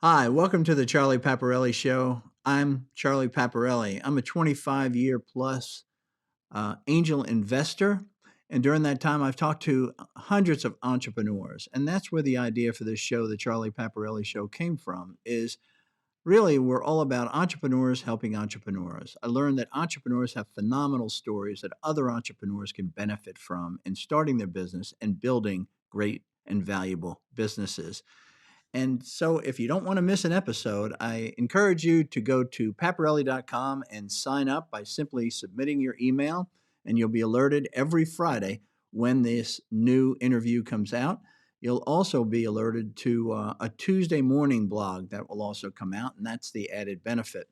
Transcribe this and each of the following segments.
Hi, welcome to the Charlie Paparelli Show. I'm Charlie Paparelli. I'm a 25-year plus angel investor. And during that time, I've talked to hundreds of entrepreneurs. And that's where the idea for this show, the Charlie Paparelli Show, came from, is really we're all about entrepreneurs helping entrepreneurs. I learned that entrepreneurs have phenomenal stories that other entrepreneurs can benefit from in starting their business and building great and valuable businesses. And so, if you don't want to miss an episode, I encourage you to go to paparelli.com and sign up by simply submitting your email, and you'll be alerted every Friday when this new interview comes out. You'll also be alerted to a Tuesday morning blog that will also come out, and that's the added benefit.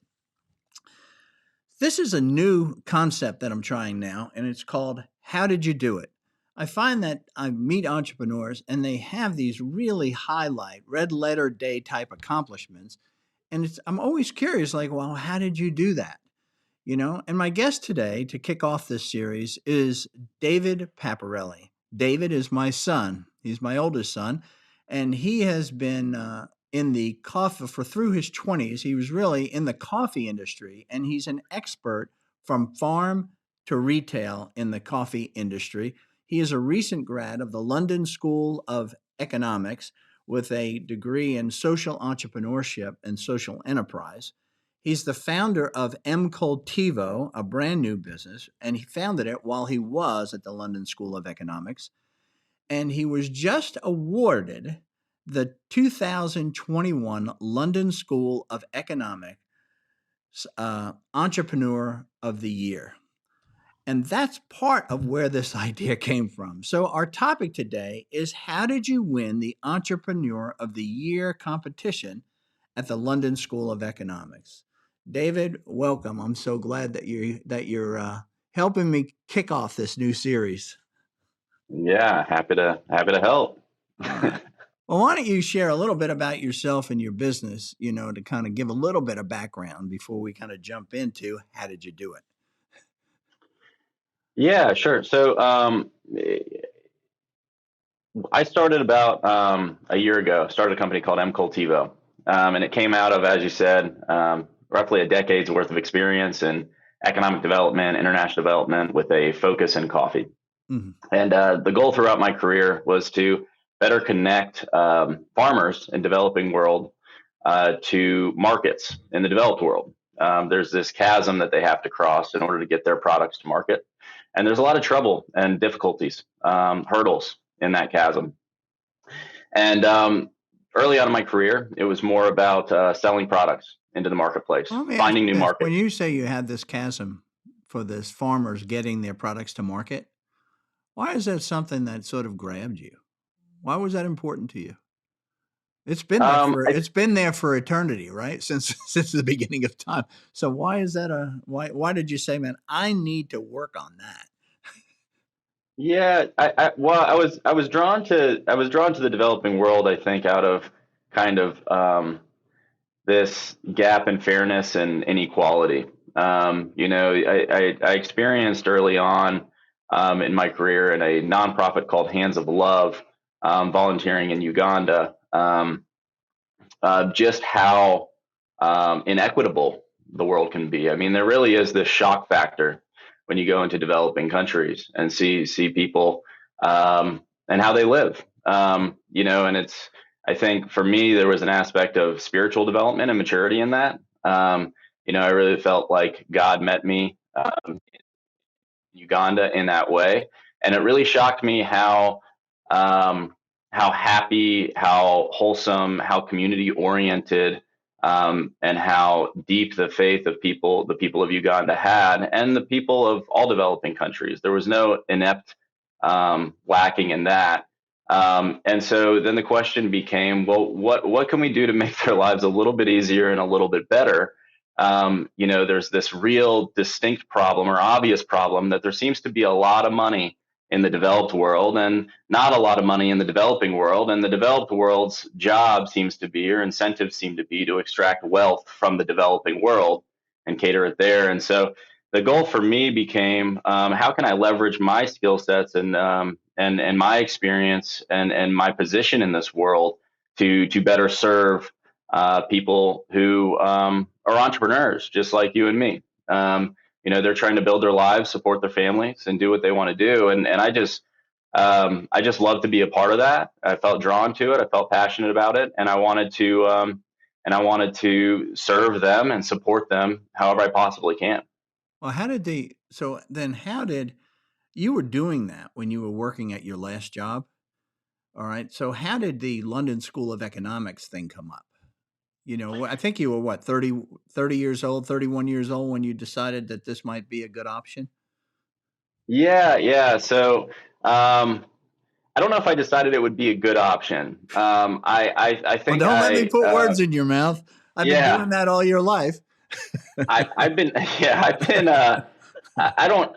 This is a new concept that I'm trying now, and it's called How Did You Do It? I find that I meet entrepreneurs and they have these really highlight, red letter day type accomplishments. And I'm always curious, like, well, how did you do that? And my guest today to kick off this series is David Paparelli. David is my son. He's my oldest son, and he has been in the coffee for through his 20s. He was really in the coffee industry, and he's an expert from farm to retail in the coffee industry. He is a recent grad of the London School of Economics with a degree in social entrepreneurship and social enterprise. He's the founder of Mcultivo, a brand new business, and he founded it while he was at the London School of Economics. And he was just awarded the 2021 London School of Economics Entrepreneur of the Year. And that's part of where this idea came from. So our topic today is, how did you win the Entrepreneur of the Year competition at the London School of Economics? David, welcome. I'm so glad that you're helping me kick off this new series. Yeah, happy to help. All right. Well, why don't you share a little bit about yourself and your business, to kind of give a little bit of background before we kind of jump into how did you do it? Yeah, sure. So I started about a year ago. Started a company called Mcultivo, and it came out of, as you said, roughly a decade's worth of experience in economic development, international development, with a focus in coffee. Mm-hmm. And the goal throughout my career was to better connect farmers in developing world to markets in the developed world. There's this chasm that they have to cross in order to get their products to market. And there's a lot of trouble and difficulties, hurdles in that chasm. And early on in my career, it was more about selling products into the marketplace, Let me ask finding you new this. When markets. you say you had this chasm for this farmers getting their products to market, why is that something that sort of grabbed you? Why was that important to you? It's been there for I, it's been there for eternity, right? Since since the beginning of time. So why is that why did you say, man, I need to work on that? yeah, well, I was drawn to the developing world, I think, out of kind of this gap in fairness and inequality. I experienced early on in my career in a nonprofit called Hands of Love, volunteering in Uganda, just how inequitable the world can be. I mean, there really is this shock factor when you go into developing countries and see people and how they live. And it's, I think for me, there was an aspect of spiritual development and maturity in that. I really felt like God met me in Uganda in that way, and it really shocked me how happy, how wholesome, how community oriented, and how deep the faith of the people of Uganda had, and the people of all developing countries. There was no inept lacking in that. And so then the question became, well, what can we do to make their lives a little bit easier and a little bit better? There's this real distinct problem or obvious problem that there seems to be a lot of money in the developed world and not a lot of money in the developing world. And the developed world's job seems to be, or incentives seem to be, to extract wealth from the developing world and cater it there. And so the goal for me became, how can I leverage my skill sets and my experience and my position in this world to better serve people who are entrepreneurs, just like you and me. They're trying to build their lives, support their families, and do what they want to do. And I just love to be a part of that. I felt drawn to it. I felt passionate about it, and I wanted to serve them and support them however I possibly can. Well, so then how did you were doing that when you were working at your last job? All right. So how did the London School of Economics thing come up? I think you were what, 30 years old, 31 years old when you decided that this might be a good option? Yeah, yeah. So I don't know if I decided it would be a good option. I Well, think don't let me put words in your mouth. I've been yeah, doing that all your life. I've been, yeah, I've been, I don't,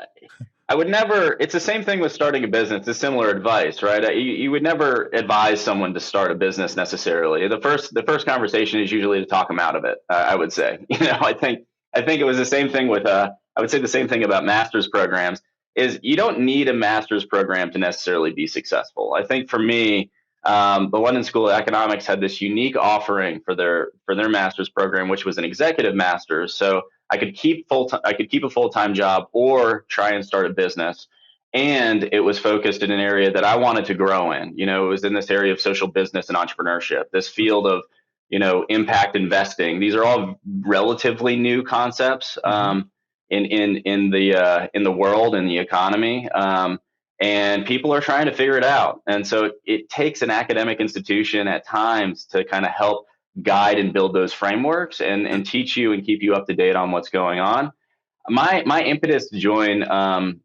I would never. It's the same thing with starting a business. It's similar advice, right? You would never advise someone to start a business necessarily. The first conversation is usually to talk them out of it. I would say. I think it was the same thing with. I would say the same thing about master's programs. Is you don't need a master's program to necessarily be successful. I think for me, the London School of Economics had this unique offering for their master's program, which was an executive master's. So I could keep a full time job or try and start a business. And it was focused in an area that I wanted to grow in. It was in this area of social business and entrepreneurship, this field of impact investing. These are all relatively new concepts Hmm. in the world and the economy. And people are trying to figure it out. And so it takes an academic institution at times to kind of help guide and build those frameworks and teach you and keep you up to date on what's going on. My impetus to join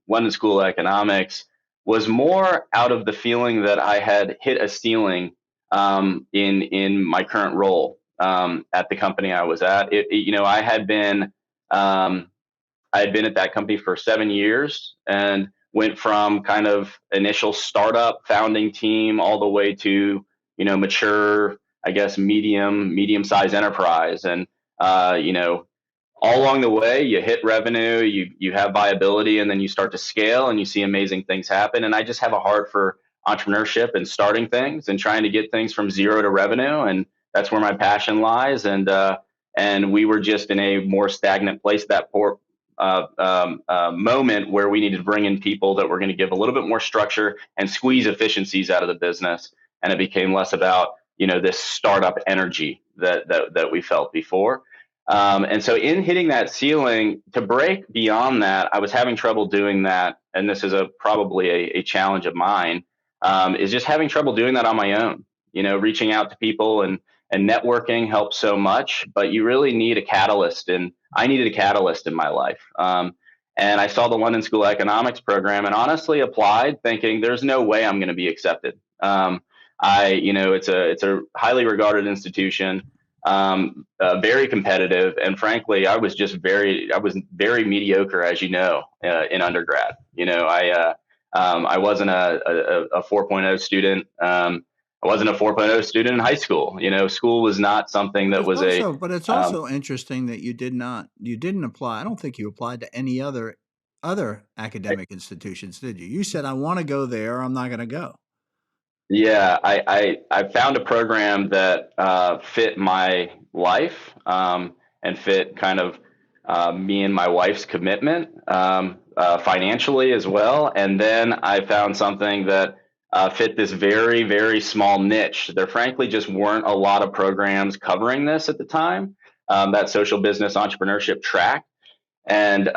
London School of Economics was more out of the feeling that I had hit a ceiling in my current role at the company I was at. Um, I had been at that company for 7 years and went from kind of initial startup founding team all the way to mature, I guess medium sized enterprise. And all along the way, you hit revenue, you have viability, and then you start to scale, and you see amazing things happen. And I just have a heart for entrepreneurship and starting things and trying to get things from zero to revenue, and that's where my passion lies. And we were just in a more stagnant place at that moment where we needed to bring in people that were going to give a little bit more structure and squeeze efficiencies out of the business. And it became less about this startup energy that we felt before. And so in hitting that ceiling, to break beyond that, I was having trouble doing that. And this is probably a challenge of mine, is just having trouble doing that on my own. Reaching out to people and networking helps so much, but you really need a catalyst. And I needed a catalyst in my life. And I saw the London School of Economics program and honestly applied thinking there's no way I'm going to be accepted. It's a highly regarded institution, very competitive, and frankly, I was very mediocre, as in undergrad. I wasn't a 4.0 student. I wasn't a 4.0 student in high school. School was not something that was a But it's um, also interesting that you didn't apply. I don't think you applied to any other academic institutions, did you? You said, I want to go there. I'm not going to go. Yeah, I found a program that fit my life and fit kind of me and my wife's commitment financially as well. And then I found something that fit this very, very small niche. There frankly just weren't a lot of programs covering this at the time, that social business entrepreneurship track. And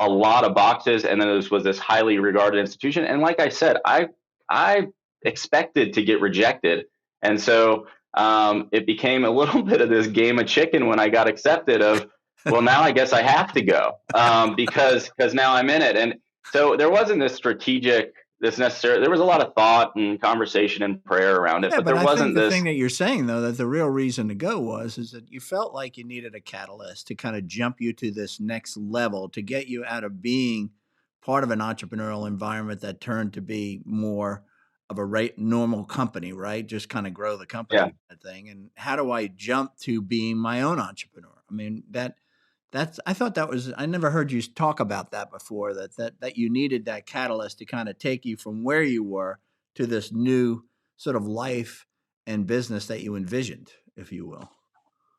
a lot of boxes, and then this was this highly regarded institution. And like I said, I expected to get rejected, and so it became a little bit of this game of chicken when I got accepted. Of well, now I guess I have to go because now I'm in it, and so there wasn't this necessary. There was a lot of thought and conversation and prayer around it, Yeah, but but there I think wasn't the this. thing that you're saying, though, that the real reason to go is that you felt like you needed a catalyst to kind of jump you to this next level to get you out of being part of an entrepreneurial environment that turned to be more of a normal company, right? Just kind of grow the company Yeah, kind of thing. And how do I jump to being my own entrepreneur? I mean, I thought that was I never heard you talk about that before, that you needed that catalyst to kind of take you from where you were to this new sort of life and business that you envisioned, if you will.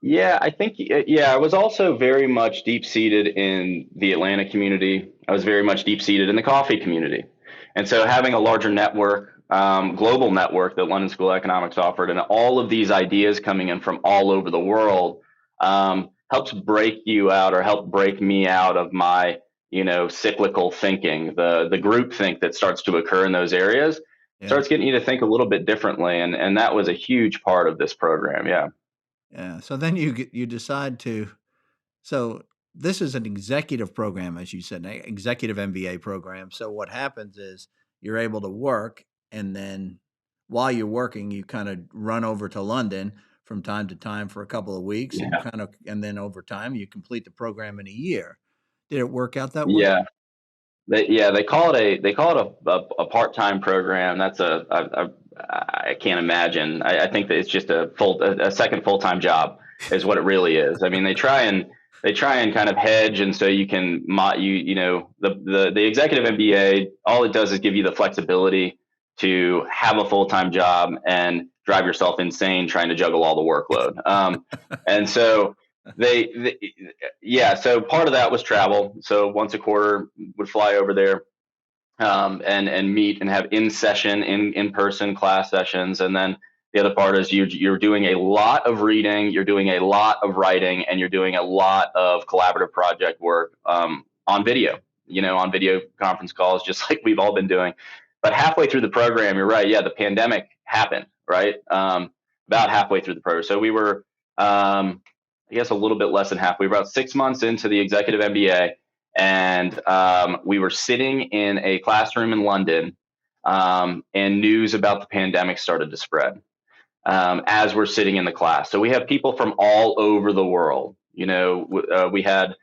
Yeah, I think, yeah, I was also very much deep seated in the Atlanta community. I was very much deep seated in the coffee community. And so having a larger network, global network that London School of Economics offered, and all of these ideas coming in from all over the world, helps break you out or help break me out of my, cyclical thinking, the group think that starts to occur in those areas, Yeah. starts getting you to think a little bit differently. And that was a huge part of this program. Yeah. Yeah. So then you decide to. So this is an executive program, as you said, an executive MBA program. So what happens is you're able to work, and then while you're working, you kind of run over to London from time to time for a couple of weeks, and Yeah. and then over time you complete the program in a year. Did it work out that way? Yeah. They call it a part-time program. That's I can't imagine. I think that it's just a second full-time job is what it really is. I mean, they try and kind of hedge, and so you can the executive MBA. All it does is give you the flexibility to have a full-time job and drive yourself insane trying to juggle all the workload. And so they yeah, so part of that was travel. So once a quarter would fly over there, and meet and have in person class sessions. And then the other part is you're doing a lot of reading, you're doing a lot of writing, and you're doing a lot of collaborative project work, on video, on video conference calls, just like we've all been doing. But halfway through the program, you're right. Yeah, the pandemic happened, right? About halfway through the program. So we were, I guess, a little bit less than half. We were about 6 months into the executive MBA, and we were sitting in a classroom in London, and news about the pandemic started to spread, as we're sitting in the class. So we have people from all over the world. We had,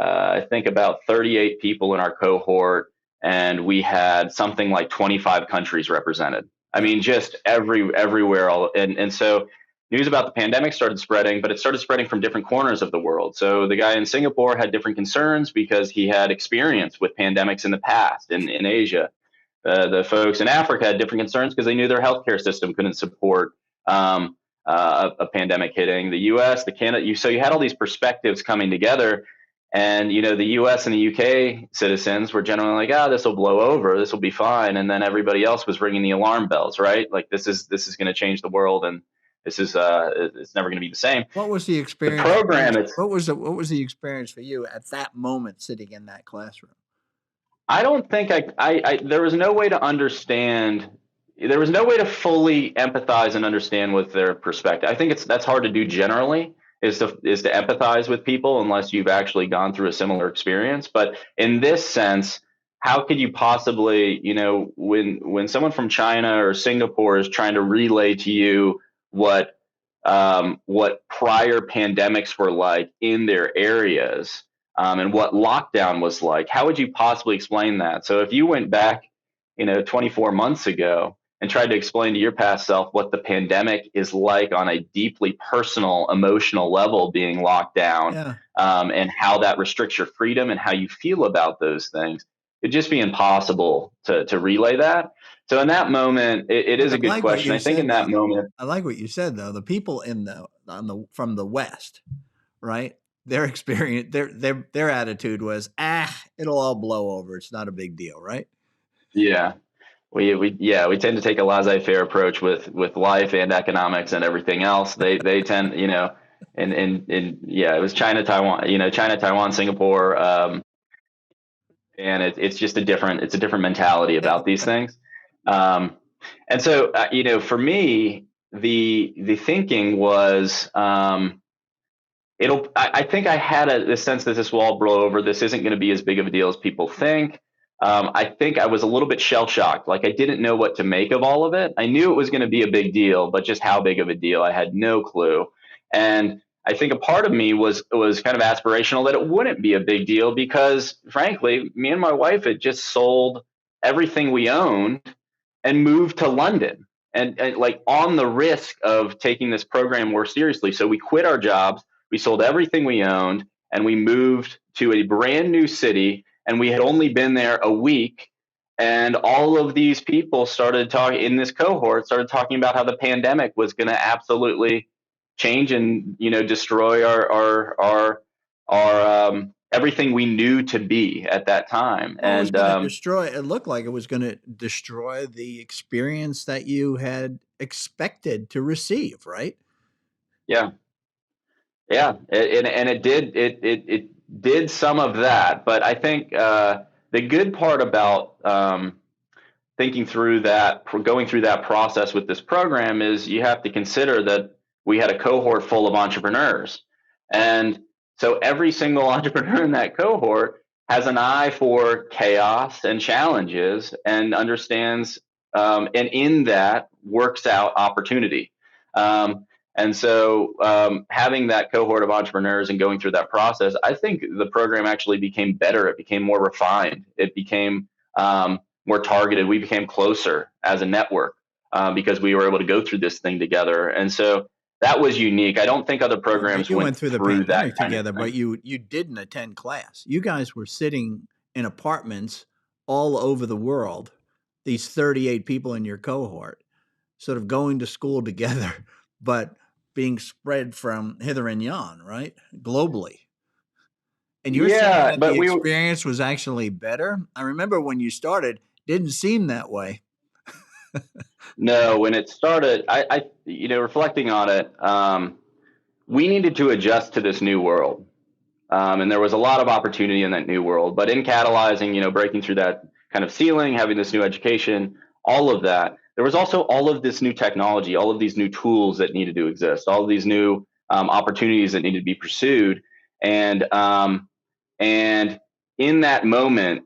I think, about 38 people in our cohort, and we had something like 25 countries represented. I Yeah. mean, just everywhere. And so news about the pandemic started spreading, but it started spreading from different corners of the world. So the guy in Singapore had different concerns because he had experience with pandemics in the past in Asia. The folks in Africa had different concerns because they knew their healthcare system couldn't support, a pandemic hitting the U.S., the Canada. So you had all these perspectives coming together, and the U.S. and the U.K. citizens were generally like, "Ah, this will blow over, this will be fine," and then everybody else was ringing the alarm bells, right? Like this is going to change the world, and this is it's never going to be the same. What was the The experience for you? program, it's What was the experience for you at that moment sitting in that classroom? I don't think there was no way to understand. There was no way to fully empathize and understand with their perspective. I think that's hard to do generally, is to empathize with people unless you've actually gone through a similar experience. But in this sense, how could you possibly, when someone from China or Singapore is trying to relay to you what prior pandemics were like in their areas, and what lockdown was like, how would you possibly explain that? So if you went back, 24 months ago and tried to explain to your past self what the pandemic is like on a deeply personal, emotional level, being locked down, Yeah. and how that restricts your freedom and how you feel about those things, it'd just be impossible to relay that. So in that moment, it But is I a good like what question. you I think in said, that though. moment, I like what you said, though. The people from the West, right? Their experience, their attitude was, it'll all blow over. It's not a big deal, right? yeah, we tend to take a laissez-faire approach with life and economics and everything else. They tend, and yeah, it was China, Taiwan, Singapore, and it's just it's a different mentality about these things. Um, and so, for me, the thinking was, I think I had a sense that this will all blow over. This isn't going to be as big of a deal as people think. I think I was a little bit shell shocked. Like, I didn't know what to make of all of it. I knew it was going to be a big deal, but just how big of a deal, I had no clue. And I think a part of me was kind of aspirational that it wouldn't be a big deal because, frankly, me and my wife had just sold everything we owned and moved to London, and like, on the risk of taking this program more seriously. So we quit our jobs, we sold everything we owned, and we moved to a brand new city. And we had only been there a week. And all of these people started talking in this cohort, started talking about how the pandemic was going to absolutely change and, destroy our everything we knew to be at that time. Well, it was And going to destroy. It looked like it was going to destroy the experience that you had expected to receive, right? yeah, yeah, and it did some of that. But I think the good part about thinking through that, going through that process with this program is you have to consider that we had a cohort full of entrepreneurs. And so every single entrepreneur in that cohort has an eye for chaos and challenges and understands, and in that works out opportunity. And so having that cohort of entrepreneurs and going through that process, I think the program actually became better. It became more refined. It became more targeted. We became closer as a network because we were able to go through this thing together. And so that was unique. I don't think other Well, programs you went went through the through that pandemic kind of together, but thing. you didn't attend class. You guys were sitting in apartments all over the world. These 38 people in your cohort, sort of going to school together, but being spread from hither and yon, right? Globally. And you're saying Yeah, that the but experience was actually better? I remember when you started, didn't seem that way. no, when it started, reflecting on it, we needed to adjust to this new world. And there was a lot of opportunity in that new world. But in catalyzing, breaking through that kind of ceiling, having this new education, all of that, there was also all of this new technology, all of these new tools that needed to exist, all of these new opportunities that needed to be pursued. And and in that moment,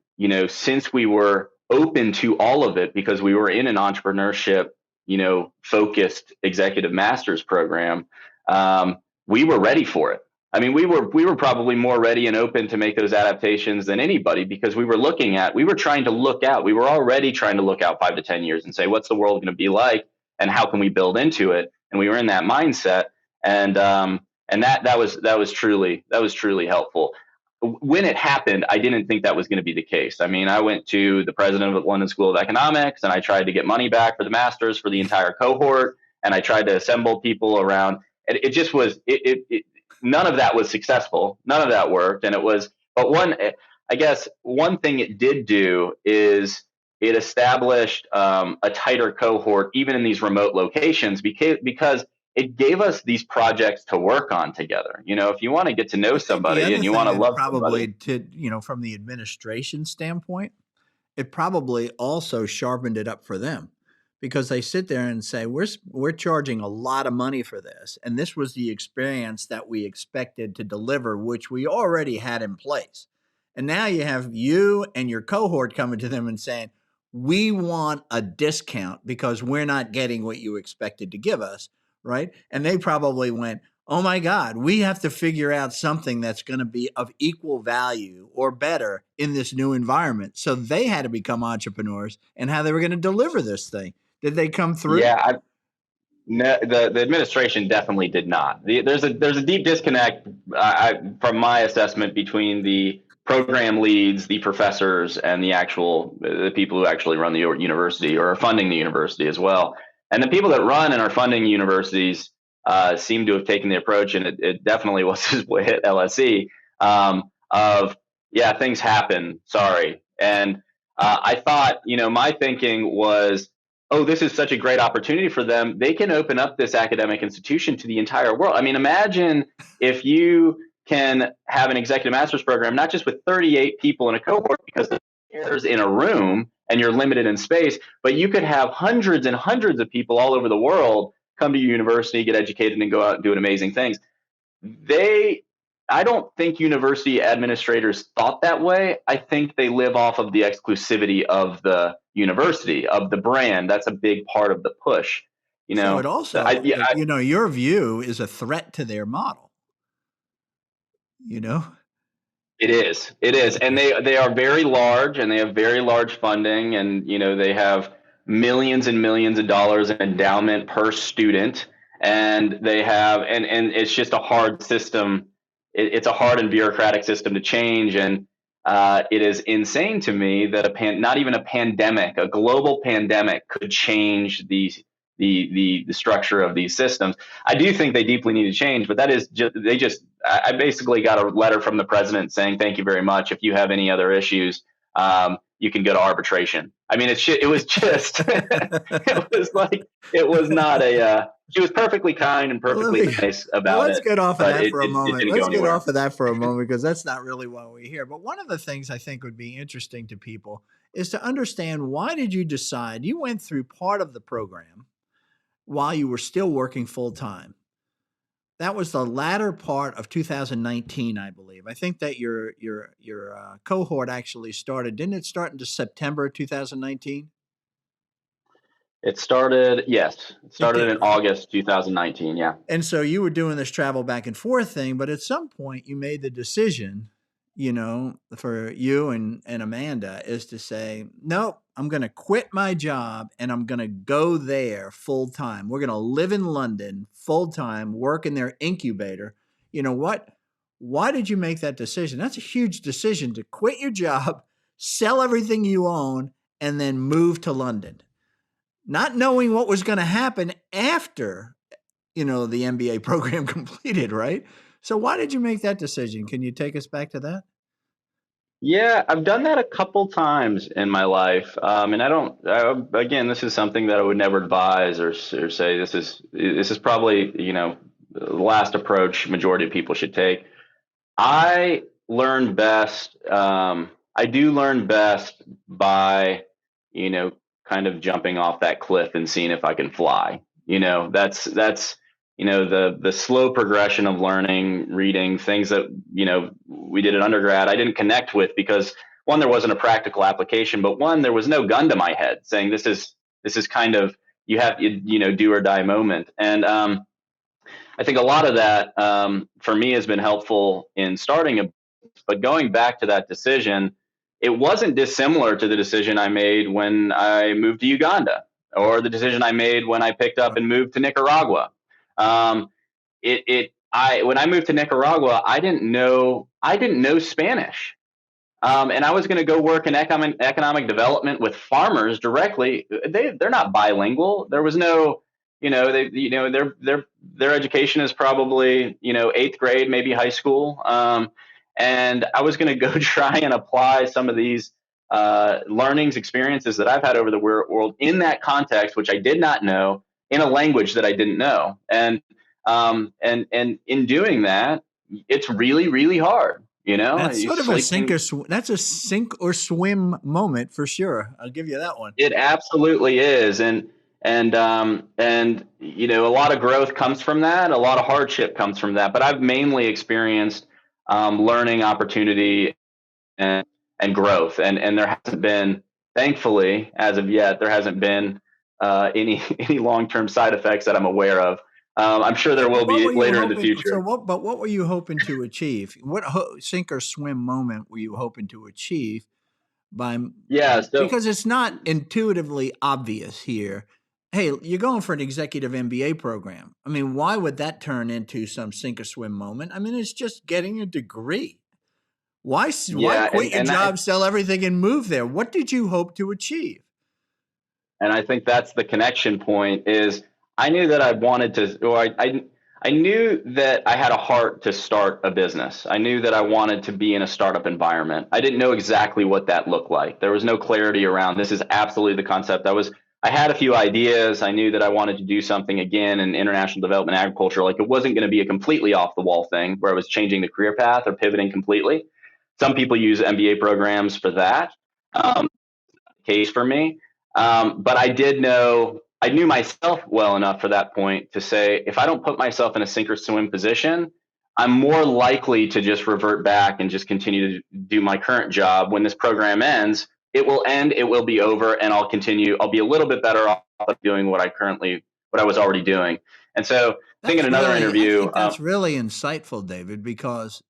since we were open to all of it because we were in an entrepreneurship, focused executive master's program, we were ready for it. I mean, we were probably more ready and open to make those adaptations than anybody because we were trying to look out. We were already trying to look out 5 to 10 years and say, what's the world going to be like, and how can we build into it? And we were in that mindset, and that was truly helpful. When it happened, I didn't think that was going to be the case. I mean, I went to the president of the London School of Economics and I tried to get money back for the masters for the entire cohort, and I tried to assemble people around. And it just was none of that was successful. None of that worked. And it was, but I guess one thing it did do is it established a tighter cohort, even in these remote locations, because it gave us these projects to work on together. If you want to get to know I think the somebody other and you want thing to is love somebody, probably from the administration standpoint, it probably also sharpened it up for them because they sit there and say, we're charging a lot of money for this. And this was the experience that we expected to deliver, which we already had in place. And now you have you and your cohort coming to them and saying, we want a discount because we're not getting what you expected to give us. Right. And they probably went, oh my God, we have to figure out something that's going to be of equal value or better in this new environment. So they had to become entrepreneurs and how they were going to deliver this thing. Did they come through? yeah, no, the administration definitely did not. There's a deep disconnect from my assessment between the program leads, the professors, and the people who actually run the university or are funding the university as well. And the people that run and are funding universities seem to have taken the approach, and it definitely was his way at LSE, of yeah, things happen. Sorry, and I thought, my thinking was, oh, this is such a great opportunity for them. They can open up this academic institution to the entire world. I mean, imagine if you can have an executive master's program, not just with 38 people in a cohort because there's in a room and you're limited in space, but you could have hundreds and hundreds of people all over the world come to your university, get educated, and go out and do amazing things. They I don't think university administrators thought that way. I think they live off of the exclusivity of the university, of the brand. That's a big part of the push. You So it know, I, also, yeah, I, your view is a threat to their model, you know? it is, and they are very large, and they have very large funding, and they have millions and millions of dollars in endowment per student, and they have, and it's just a hard system. It's a hard and bureaucratic system to change, and it is insane to me that not even a pandemic, a global pandemic, could change the structure of these systems. I do think they deeply need to change, but that is just I basically got a letter from the president saying thank you very much. If you have any other issues, you can go to arbitration. I mean, it was just it was like it was not a. She was perfectly kind and Well, perfectly nice well, about let's it, get off of but that for a it moment. didn't go Let's get anywhere. off of that for a moment because that's not really what we hear. But one of the things I think would be interesting to people is to understand, why did you decide you went through part of the program while you were still working full time? That was the latter part of 2019, I believe. I think that your cohort actually started. Didn't it start into September 2019? Yes, it It started did, in right? August 2019. Yeah. And so you were doing this travel back and forth thing, but at some point you made the decision, for you and Amanda, is to say, nope, I'm going to quit my job and I'm going to go there full time. We're going to live in London full time, work in their incubator. You know what? Why did you make that decision? That's a huge decision, to quit your job, sell everything you own, and then move to London, not knowing what was going to happen after the MBA program completed, right? So why did you make that decision? Can you take us back to that? Yeah, I've done that a couple times in my life, and I don't. Again, this is something that I would never advise or say this is probably the last approach majority of people should take. I learn best. I do learn best by, you know, kind of jumping off that cliff and seeing if I can fly. That's the slow progression of learning, reading things that we did at undergrad. I didn't connect with because one, there wasn't a practical application, but one, there was no gun to my head saying this is kind of do or die moment. And I think a lot of that for me has been helpful in starting a. But going back to that decision, it wasn't dissimilar to the decision I made when I moved to Uganda, or the decision I made when I picked up Right. and moved to Nicaragua. When I moved to Nicaragua, I didn't know Spanish. And I was going to go work in economic development with farmers directly. They're not bilingual. There was no, their education is probably eighth grade, maybe high school. And I was going to go try and apply some of these learnings, experiences that I've had over the world in that context, which I did not know, in a language that I didn't know. And in doing that, it's really, really hard. That's You sort of a sleeping. that's a sink or swim moment for sure. I'll give you that one. It absolutely is, and a lot of growth comes from that. A lot of hardship comes from that. But I've mainly experienced learning, opportunity, and growth. And there hasn't been, thankfully, as of yet, there hasn't been any any long term side effects that I'm aware of. I'm sure there will What be were you later in the hoping? So future. what were you hoping to achieve? What sink or swim moment were you hoping to achieve by? Yeah. So Because it's not intuitively obvious here. Hey, you're going for an executive MBA program. I mean, why would that turn into some sink or swim moment? I mean, it's just getting a degree. Why yeah, quit your job, sell everything, and move there? What did you hope to achieve? and I think that's the connection point. Is I knew that I wanted to, or I knew that I had a heart to start a business. I knew that I wanted to be in a startup environment. I didn't know exactly what that looked like. There was no clarity around this is absolutely the concept. I had a few ideas. I knew that I wanted to do something again in international development agriculture. Like, it wasn't going to be a completely off the wall thing where I was changing the career path or pivoting completely. Some people use MBA programs for that. Um, Case for me. But I knew myself well enough for that point to say, if I don't put myself in a sink or swim position, I'm more likely to just revert back and just continue to do my current job. When this program ends, it will end, it will be over, and I'll be a little bit better off doing what I was already doing. And so I think in another I interview, think that's really insightful, David, because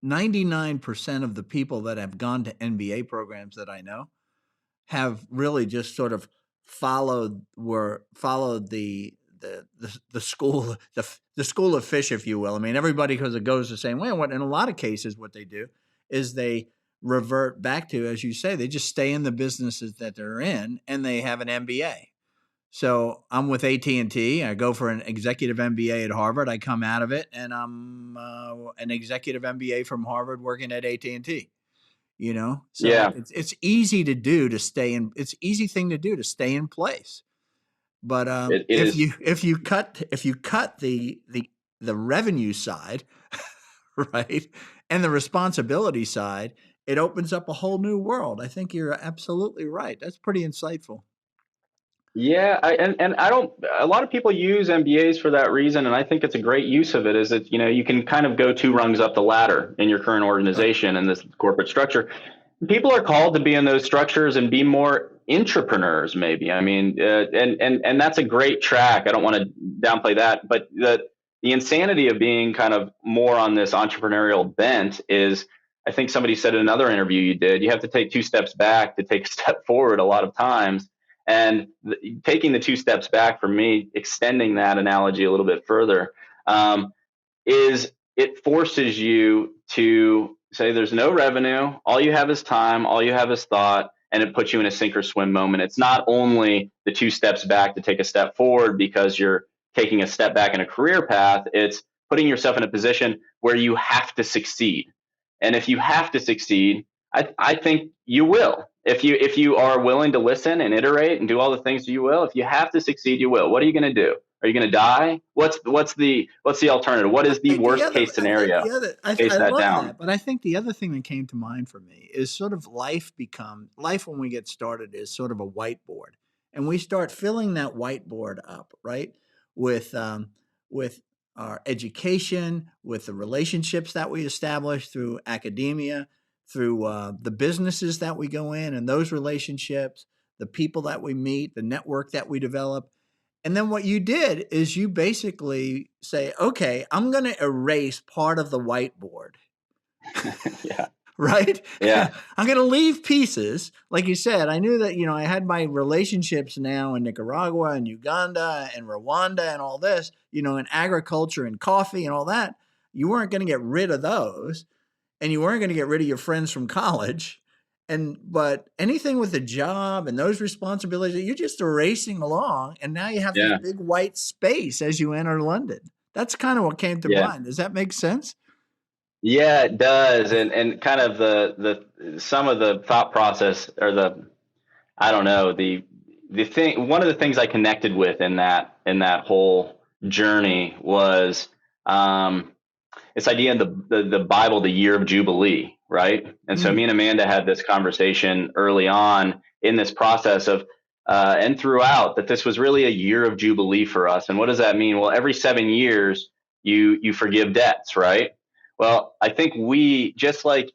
99% of the people that have gone to MBA programs that I know have really just sort of followed the school the school of fish, if you will. I mean, everybody, because it goes the same way. And what in a lot of cases, what they do is they revert back to, as you say, they just stay in the businesses that they're in, and they have an MBA. So I'm with AT&T. I go for an executive MBA at Harvard. I come out of it, and I'm an executive MBA from Harvard working at AT&T. So Yeah, it's easy to do to stay in. It's easy thing to do to stay in place. But it is. if you cut the revenue side, right, and the responsibility side, it opens up a whole new world. I think you're absolutely right. That's pretty insightful. Yeah, and I don't. A lot of people use MBAs for that reason, and I think it's a great use of it. Is that you can kind of go two rungs up the ladder in your current Right. organization and this corporate structure. People are called to be in those structures and be more entrepreneurs, maybe. I mean, and that's a great track. I don't want to downplay that, but the insanity of being kind of more on this entrepreneurial bent is. I think somebody said in another interview you did, you have to take two steps back to take a step forward a lot of times. And taking the two steps back for me, extending that analogy a little bit further, is it forces you to say there's no revenue, all you have is time, all you have is thought, and it puts you in a sink or swim moment. It's not only the two steps back to take a step forward because you're taking a step back in a career path, it's putting yourself in a position where you have to succeed. And if you have to succeed, I think you will. If you are willing to listen and iterate and do all the things, you will. If you have to succeed, you will. What are you going to do? Are you going to die? What's the alternative? What is the worst case I think scenario? the other, Face I that love down. that, but I think the other thing that came to mind for me is sort of life when we get started is sort of a whiteboard, and we start filling that whiteboard up, right, with with our education, with the relationships that we establish through academia, through the businesses that we go in, and those relationships, the people that we meet, the network that we develop. And then what you did is you basically say, okay, I'm going to erase part of the whiteboard, Yeah, right? yeah, I'm going to leave pieces. Like you said, I knew that, I had my relationships now in Nicaragua and Uganda and Rwanda and all this, in agriculture and coffee and all that. You weren't going to get rid of those, and you weren't going to get rid of your friends from college. But anything with a job and those responsibilities, you're just erasing along, and now you have this yeah, big white space as you enter London. That's kind of what came to yeah. mind. Does that make sense? Yeah, it does. And kind of the some of the thought process or the I don't know, the thing one of the things I connected with in that whole journey was this idea in the Bible, the year of Jubilee, right? And so me Mm. and Amanda had this conversation early on in this process of, and throughout, that this was really a year of Jubilee for us. And what does that mean? Well, every 7 years, you forgive debts, right? Well, I think we, just like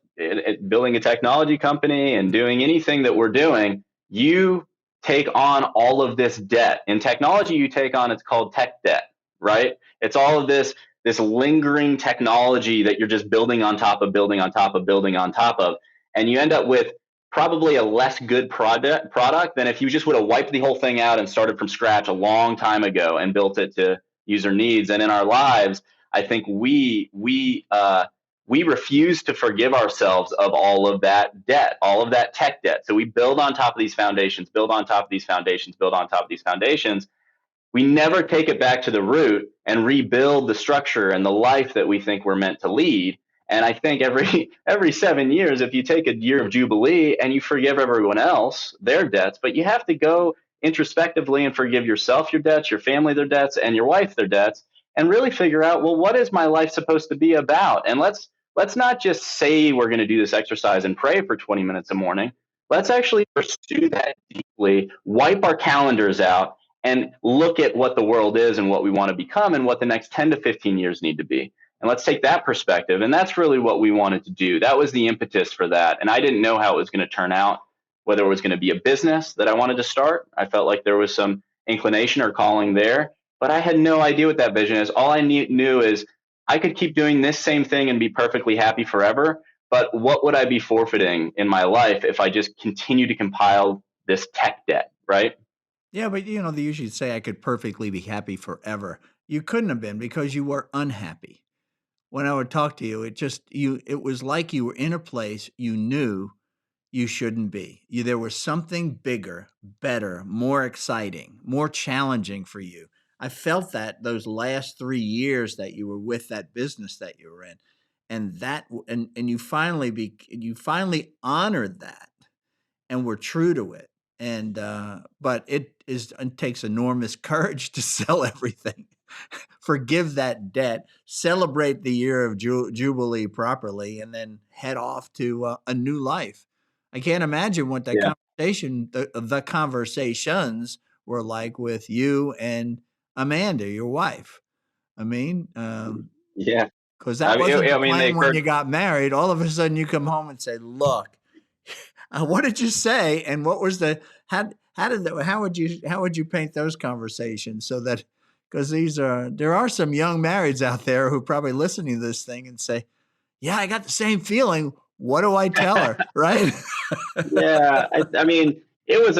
building a technology company and doing anything that we're doing, you take on all of this debt. In technology, you take on, it's called tech debt, right? It's all of this lingering technology that you're just building on top of building on top of building on top of, and you end up with probably a less good product than if you just would have wiped the whole thing out and started from scratch a long time ago and built it to user needs. And in our lives, I think we refuse to forgive ourselves of all of that debt, all of that tech debt. So we build on top of these foundations, build on top of these foundations, build on top of these foundations. We never take it back to the root and rebuild the structure and the life that we think we're meant to lead. And I think every 7 years, if you take a year of Jubilee and you forgive everyone else their debts, but you have to go introspectively and forgive yourself your debts, your family their debts, and your wife their debts, and really figure out, well, what is my life supposed to be about? And let's not just say we're going to do this exercise and pray for 20 minutes a morning. Let's actually pursue that deeply, wipe our calendars out, and look at what the world is and what we want to become and what the next 10 to 15 years need to be. And let's take that perspective. And that's really what we wanted to do. That was the impetus for that. And I didn't know how it was going to turn out, whether it was going to be a business that I wanted to start. I felt like there was some inclination or calling there, but I had no idea what that vision is. All I knew is I could keep doing this same thing and be perfectly happy forever. But what would I be forfeiting in my life if I just continue to compile this tech debt, right? Yeah, but they usually say I could perfectly be happy forever. You couldn't have been because you were unhappy. when I would talk to you, it was like you were in a place you knew you shouldn't be. There was something bigger, better, more exciting, more challenging for you. I felt that those last 3 years that you were with that business that you were in, and you finally honored that and were true to it. And but it takes enormous courage to sell everything, forgive that debt, celebrate the year of jubilee properly, and then head off to a new life. I can't imagine what that Yeah. conversation, the conversations were like with you and Amanda, your wife. I mean, Yeah. because that wasn't the I mean, they plan when you occurred. got married. All of a sudden, you come home and say, "Look, what did you say? And what was the how would you paint those conversations so that because there are some young marrieds out there who probably listening to this thing and say, "Yeah, I got the same feeling. What do I tell her?" Right? Yeah, I mean, it was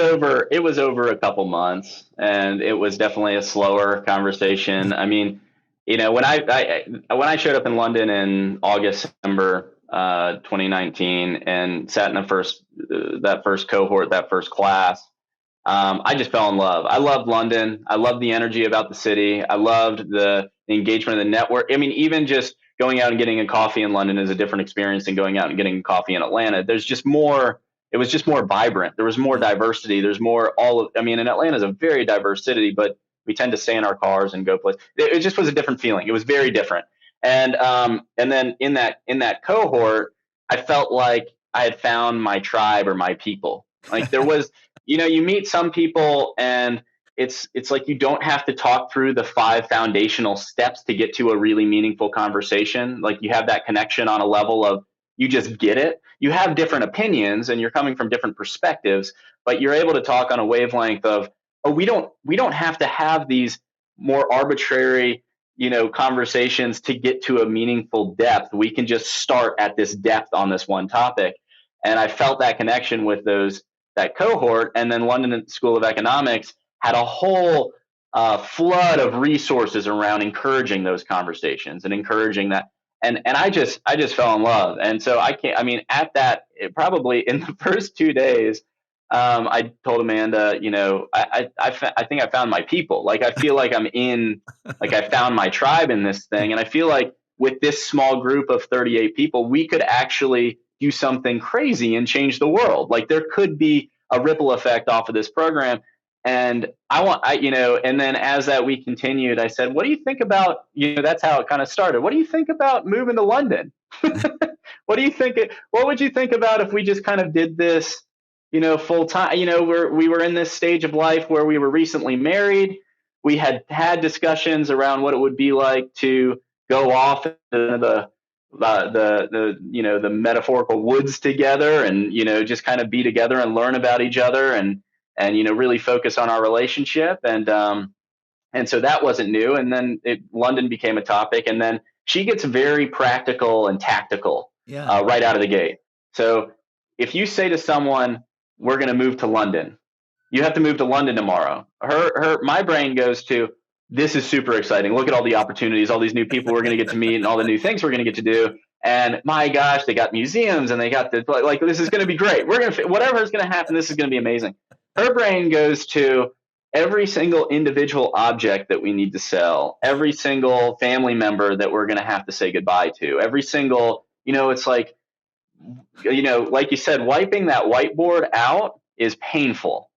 over a couple months, and it was definitely a slower conversation. I mean, when when I showed up in London in August, September, 2019, and sat in that first cohort, that first class, I just fell in love. I loved London. I loved the energy about the city. I loved the engagement of the network. I mean, even just going out and getting a coffee in London is a different experience than going out and getting coffee in Atlanta. There's just more. It was just more vibrant. There was more Yeah. diversity. There's more I mean, and Atlanta is a very diverse city, but we tend to stay in our cars and go places. It just was a different feeling. It was very different. And then in that cohort, I felt like I had found my tribe or my people. Like there was, you meet some people and it's like you don't have to talk through the 5 foundational steps to get to a really meaningful conversation. Like you have that connection on a level of you just get it. You have different opinions and you're coming from different perspectives, but you're able to talk on a wavelength of, oh, we don't have to have these more arbitrary, conversations to get to a meaningful depth. We can just start at this depth on this one topic. And I felt that connection with that cohort. And then London School of Economics had a whole flood of resources around encouraging those conversations and encouraging that. And I just fell in love. And so I can't. I mean, probably in the first 2 days, I told Amanda, I think I found my people. Like I feel like like I found my tribe in this thing, and I feel like with this small group of 38 people, we could actually do something crazy and change the world. Like there could be a ripple effect off of this program. And and then as that week continued, I said, what do you think about, that's how it kind of started. What do you think about moving to London? What would you think about if we just kind of did this, full time? We were in this stage of life where we were recently married. We had had discussions around what it would be like to go off into the metaphorical woods together and, just kind of be together and learn about each other and, really focus on our relationship. And so that wasn't new. And then London became a topic. And then she gets very practical and tactical Yeah. right out of the gate. So if you say to someone, we're going to move to London, you have to move to London tomorrow. My brain goes to, this is super exciting. Look at all the opportunities, all these new people we're going to get to meet and all the new things we're going to get to do. And my gosh, they got museums and they got this is going to be great. Whatever is going to happen, this is going to be amazing. Her brain goes to every single individual object that we need to sell, every single family member that we're going to have to say goodbye to, every single, it's like, like you said, wiping that whiteboard out is painful.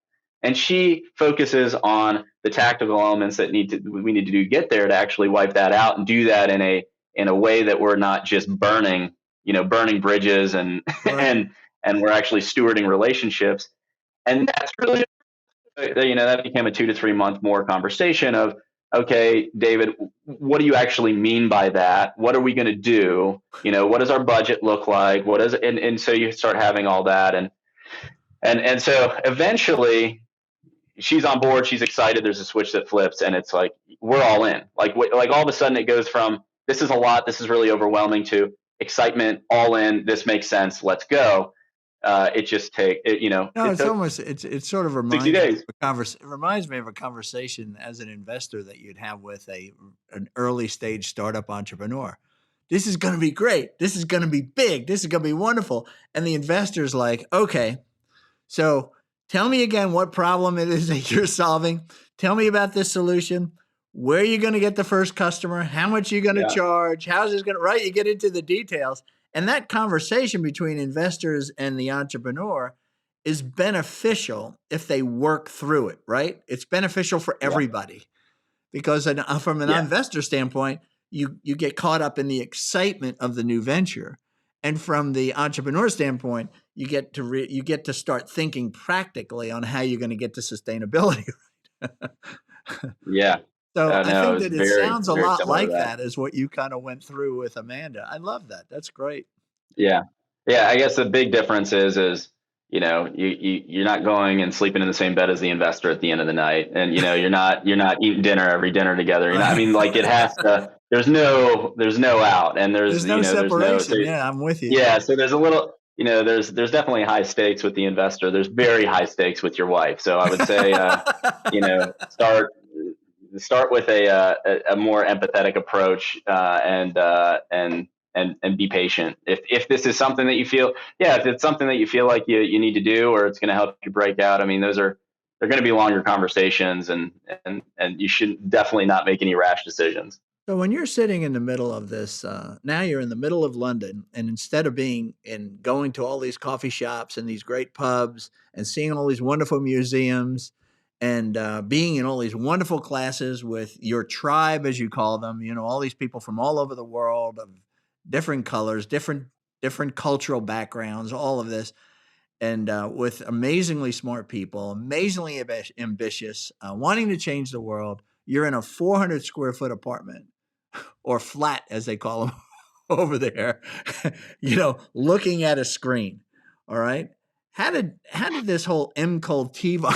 And she focuses on the tactical elements that we need to do to get there to actually wipe that out and do that in a way that we're not just burning bridges and Right. and we're actually stewarding relationships. And that's really, that became a 2 to 3 month more conversation of, okay, David, what do you actually mean by that? What are we going to do? What does our budget look like? What is, and so you start having all that. And so eventually she's on board. She's excited. There's a switch that flips and it's like, we're all in. Like all of a sudden it goes from, this is a lot, this is really overwhelming, to excitement, all in, this makes sense, let's go. It just No, it it's took almost it sort of 60 days. it reminds me of a conversation as an investor that you'd have with an early stage startup entrepreneur. this is going to be great. This is going to be big. This is going to be wonderful. And the investor's like, okay, so tell me again what problem it is that you're solving. Tell me about this solution. Where are you going to get the first customer? How much are you going to Yeah. charge? How's this going to, right? You get into the details. And that conversation between investors and the entrepreneur is beneficial if they work through it, right? It's beneficial for Yeah. everybody because from an Yeah. investor standpoint, you get caught up in the excitement of the new venture. And from the entrepreneur standpoint, you get to start thinking practically on how you're going to get to sustainability. Yeah. So I No, it think was that it very, sounds a very lot similar to like that. that as what you kind of went through with Amanda. I love that. That's great. Yeah. Yeah. I guess the big difference is, you're not going and sleeping in the same bed as the investor at the end of the night. And, you're not eating every dinner together. I Right. mean, like it has to, there's no out and There's no so separation. Yeah, I'm with you. yeah. So there's a little, there's definitely high stakes with the investor. There's very high stakes with your wife. So I would say, start with a more empathetic approach, and be patient. If this is something that you feel, yeah, if it's something that you feel like you need to do, or it's going to help you break out. I mean, they're going to be longer conversations, and you should definitely not make any rash decisions. So when you're sitting in the middle of this, now you're in the middle of London, and instead of being and going to all these coffee shops and these great pubs and seeing all these wonderful museums and being in all these wonderful classes with your tribe, as you call them, all these people from all over the world of different colors, different cultural backgrounds, all of this, and with amazingly smart people, amazingly ambitious, wanting to change the world. You're in a 400 square foot apartment or flat as they call them over there, looking at a screen. All right. How did this whole M cold TiVo?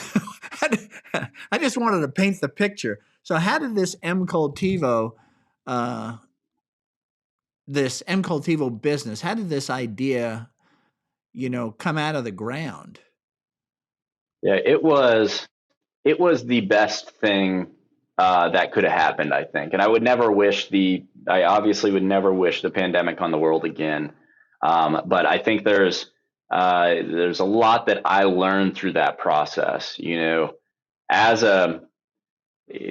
I just wanted to paint the picture. So how did uh, this M cold TiVo business? How did this idea, come out of the ground? Yeah, it was the best thing that could have happened, I think. And I obviously would never wish the pandemic on the world again. But I think there's a lot that I learned through that process. As a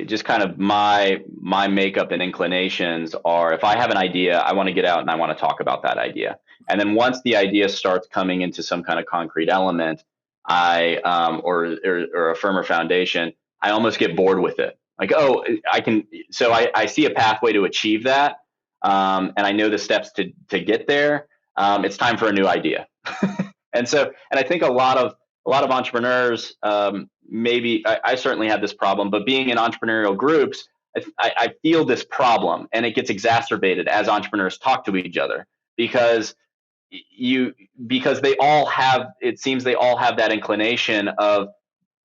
just kind of my makeup and inclinations are, if I have an idea, I want to get out and I want to talk about that idea. And then once the idea starts coming into some kind of concrete element, or a firmer foundation, I almost get bored with it. Like, oh, I can. So I see a pathway to achieve that, and I know the steps to get there. It's time for a new idea. And I think a lot of entrepreneurs, maybe I certainly have this problem, but being in entrepreneurial groups, I feel this problem, and it gets exacerbated as entrepreneurs talk to each other because you because they all have, it seems they all have that inclination of,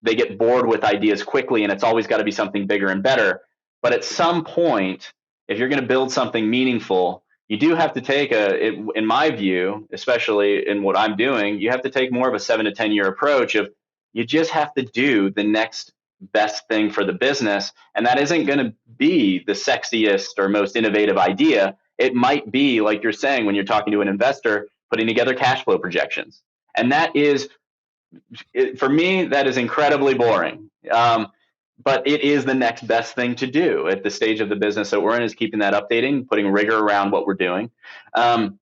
they get bored with ideas quickly, and it's always got to be something bigger and better. But at some point, if you're going to build something meaningful, you do have to take in my view, especially in what I'm doing, you have to take more of a 7 to 10 year approach of, you just have to do the next best thing for the business. And that isn't going to be the sexiest or most innovative idea. It might be, like you're saying, when you're talking to an investor, putting together cash flow projections. And for me, that is incredibly boring. But it is the next best thing to do at the stage of the business that we're in, is keeping that updating, putting rigor around what we're doing. And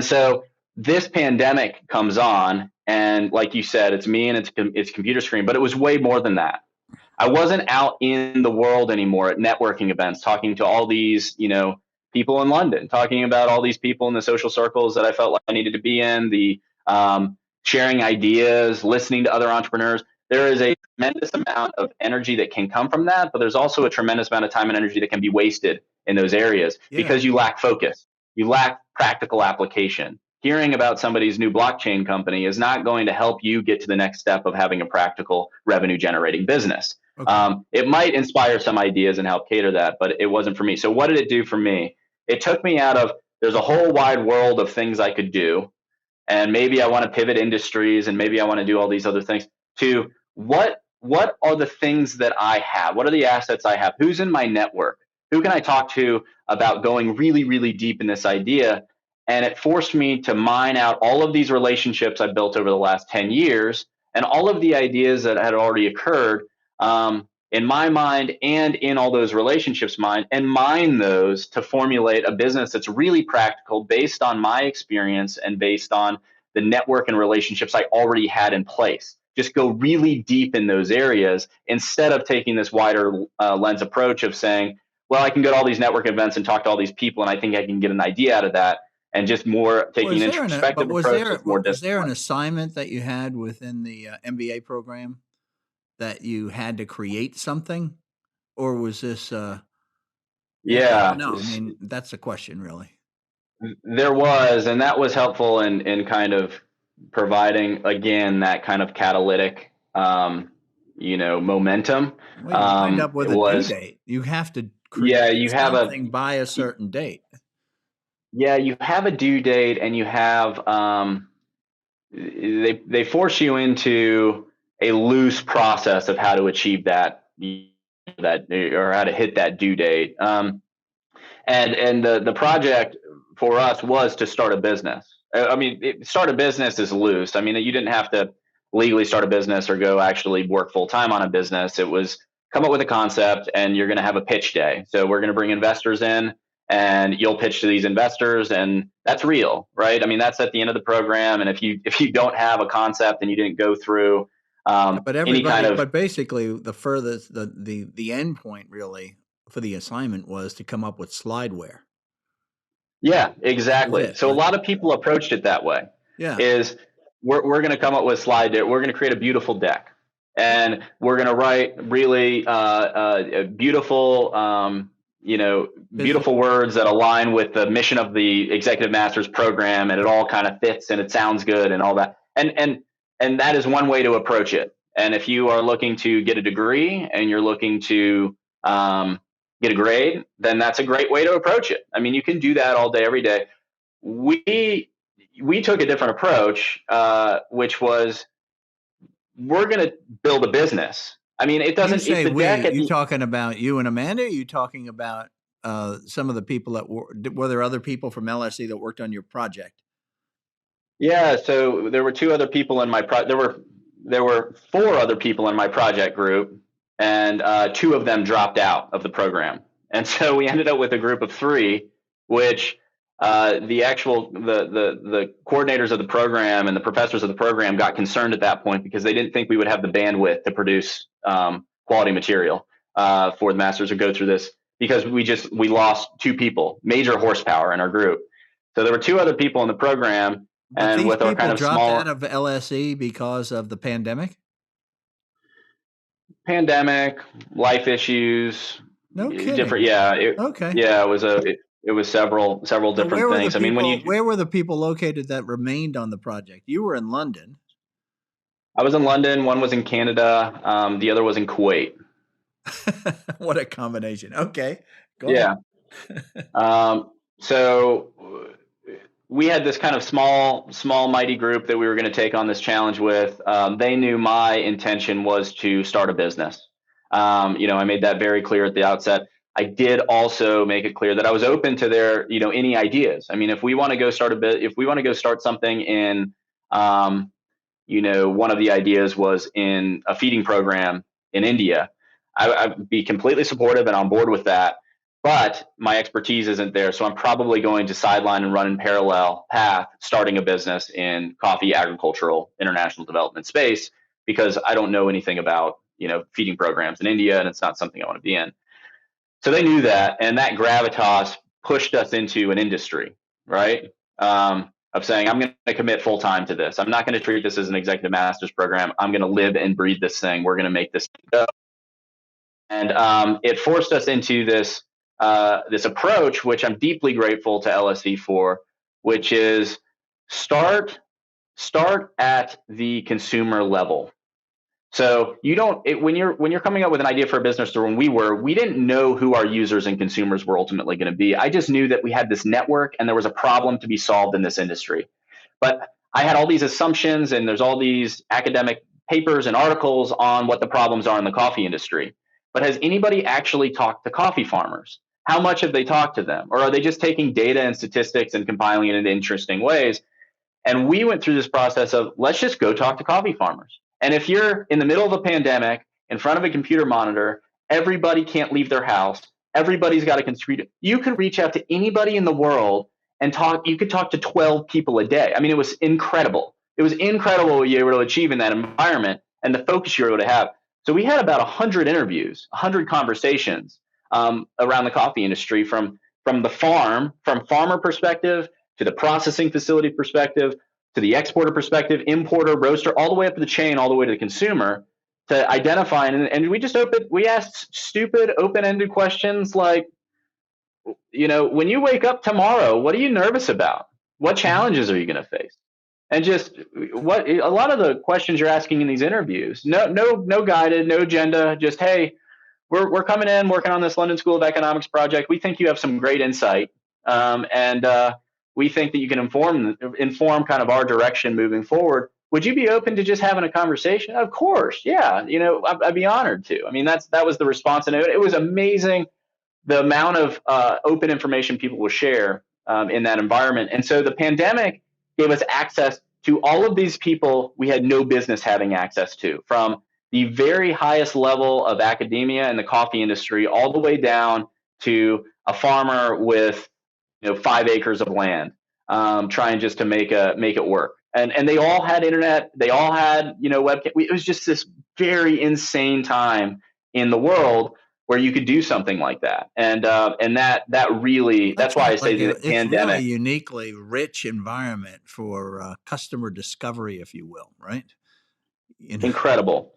so this pandemic comes on, and like you said, it's me and it's computer screen, but it was way more than that. I wasn't out in the world anymore at networking events, talking to all these, people in London, talking about all these people in the social circles that I felt like I needed to be in, sharing ideas, listening to other entrepreneurs. There is a tremendous amount of energy that can come from that, but there's also a tremendous amount of time and energy that can be wasted in those areas Yeah. because you lack focus. You lack practical application. Hearing about somebody's new blockchain company is not going to help you get to the next step of having a practical revenue generating business. Okay. It might inspire some ideas and help cater that, but it wasn't for me. So what did it do for me? It took me out of, there's a whole wide world of things I could do, and maybe I want to pivot industries, and maybe I want to do all these other things, to what are the things that I have? What are the assets I have? Who's in my network? Who can I talk to about going really, really deep in this idea? And it forced me to mine out all of these relationships I built over the last 10 years and all of the ideas that had already occurred in my mind and in all those relationships mind, and mine those to formulate a business that's really practical based on my experience and based on the network and relationships I already had in place. Just go really deep in those areas instead of taking this wider lens approach of saying, well, I can go to all these network events and talk to all these people, and I think I can get an idea out of that. And just more taking Was an there introspective approach that's more was there an disciplined. assignment that you had within the MBA program that you had to create something, or was this? Yeah, I don't Yeah, know. I mean, that's the question, really. there was, and that was helpful in kind of providing again that kind of catalytic, momentum. Well, you wind up It with a due was, date. You have to yeah, create something by a certain date. you have a due date, and you have they force you into a loose process of how to achieve that or how to hit that due date. And the project for us was to start a business. I mean, start a business is loose. I mean, you didn't have to legally start a business or go actually work full time on a business. It was come up with a concept, and you're going to have a pitch day. So we're going to bring investors in, and you'll pitch to these investors, and that's real, right? I mean, that's at the end of the program. And if you don't have a concept and you didn't go through Yeah, but any kind everybody, of but basically, the furthest, the end point really for the assignment was to come up with slideware. yeah, That was exactly. it. So a lot of people approached it that way. Yeah, Is we're going to come up with a slide deck. We're going to create a beautiful deck, and we're going to write really beautiful, business. beautiful words that align with the mission of the Executive Master's Program, and it all kind of fits and it sounds good and all that. And that is one way to approach it. And if you are looking to get a degree and you're looking to get a grade, then that's a great way to approach it. I mean, you can do that all day, every day. We took a different approach, which was we're going to build a business. I mean, it You doesn't. It's say the we. deck at You the. talking about you and Amanda? Or you talking about some of the people that were there other people from LSE that worked on your project? Yeah, so there were two other people in my there were four other people in my project group, and two of them dropped out of the program, and so we ended up with a group of three, which the coordinators of the program and the professors of the program got concerned at that point because they didn't think we would have the bandwidth to produce quality material for the masters to go through this, because we lost two people, major horsepower in our group. So there were two other people in the program, But and these with our people kind of dropped out small of LSE because of the pandemic. pandemic, life issues, No different. kidding. Yeah, Okay. it was several So different things. I mean, when you where were the people located that remained on the project? You were in London. I was in London, one was in Canada, the other was in Kuwait. What a combination. Okay. Go ahead. Yeah. So we had this kind of small mighty group that we were going to take on this challenge with. They knew my intention was to start a business. I made that very clear at the outset. I did also make it clear that I was open to their, any ideas. I mean, if we want to go start something in, one of the ideas was in a feeding program in India. I'd be completely supportive and on board with that. But my expertise isn't there. So I'm probably going to sideline and run in parallel path, starting a business in coffee, agricultural, international development space, because I don't know anything about, feeding programs in India, and it's not something I want to be in. So they knew that, and that gravitas pushed us into an industry, right? Of saying, I'm going to commit full time to this. I'm not going to treat this as an executive master's program. I'm going to live and breathe this thing. We're going to make this go. And it forced us into this approach, which I'm deeply grateful to LSE for, which is start at the consumer level. So when you're coming up with an idea for a business, or when we didn't know who our users and consumers were ultimately going to be. I just knew that we had this network and there was a problem to be solved in this industry. But I had all these assumptions, and there's all these academic papers and articles on what the problems are in the coffee industry. But has anybody actually talked to coffee farmers? How much have they talked to them? Or are they just taking data and statistics and compiling it into interesting ways? And we went through this process of, let's just go talk to coffee farmers. And if you're in the middle of a pandemic, in front of a computer monitor, everybody can't leave their house, everybody's got a computer, you could reach out to anybody in the world and talk. You could talk to 12 people a day. I mean, it was incredible. It was incredible what you were able to achieve in that environment and the focus you were able to have. So we had about 100 interviews, 100 conversations around the coffee industry, from the farm, from farmer perspective, to the processing facility perspective, to the exporter perspective, importer, roaster, all the way up the chain, all the way to the consumer, to identify. And we asked stupid open-ended questions like, when you wake up tomorrow, what are you nervous about? What challenges are you going to face? And just what a lot of the questions you're asking in these interviews, no guided, no agenda, just, hey, we're coming in, working on this London School of Economics project. We think you have some great insight, and we think that you can inform kind of our direction moving forward. Would you be open to just having a conversation? Of course, yeah. I'd be honored to. I mean, that was the response, and it was amazing the amount of open information people will share in that environment. And so the pandemic gave us access to all of these people we had no business having access to, from the very highest level of academia and the coffee industry, all the way down to a farmer with 5 acres of land, trying just to make it work. And they all had internet, they all had webcam. It was just this very insane time in the world where you could do something like that, and that really, that's why I say the it's pandemic. Really uniquely rich environment for customer discovery, if you will, right? Incredible,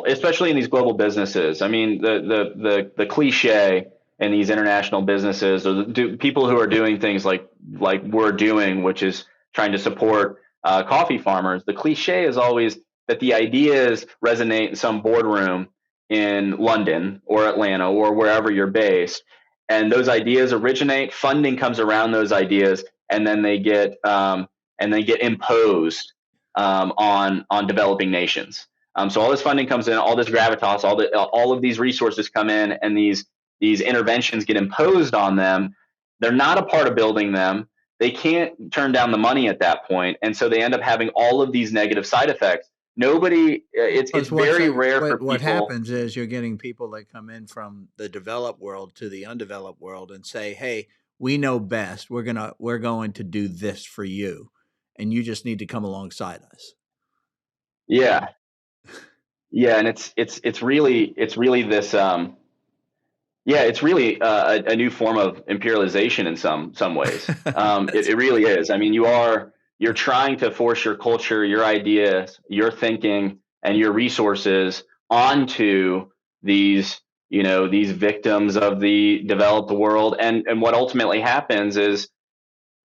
especially in these global businesses. I mean, the cliche in these international businesses, or people who are doing things like we're doing, which is trying to support coffee farmers. The cliche is always that the ideas resonate in some boardroom in London or Atlanta or wherever you're based, and those ideas originate. Funding comes around those ideas, and then they get imposed on developing nations. So all this funding comes in, all this gravitas, all of these resources come in, and these interventions get imposed on them. They're not a part of building them. They can't turn down the money at that point, and so they end up having all of these negative side effects. It's very rare for people. What happens is you're getting people that come in from the developed world to the undeveloped world and say, "Hey, we know best. We're going to do this for you, and you just need to come alongside us." Yeah, and it's really this. It's really a new form of imperialization in some ways. It really is. I mean, you're trying to force your culture, your ideas, your thinking, and your resources onto these victims of the developed world. And what ultimately happens is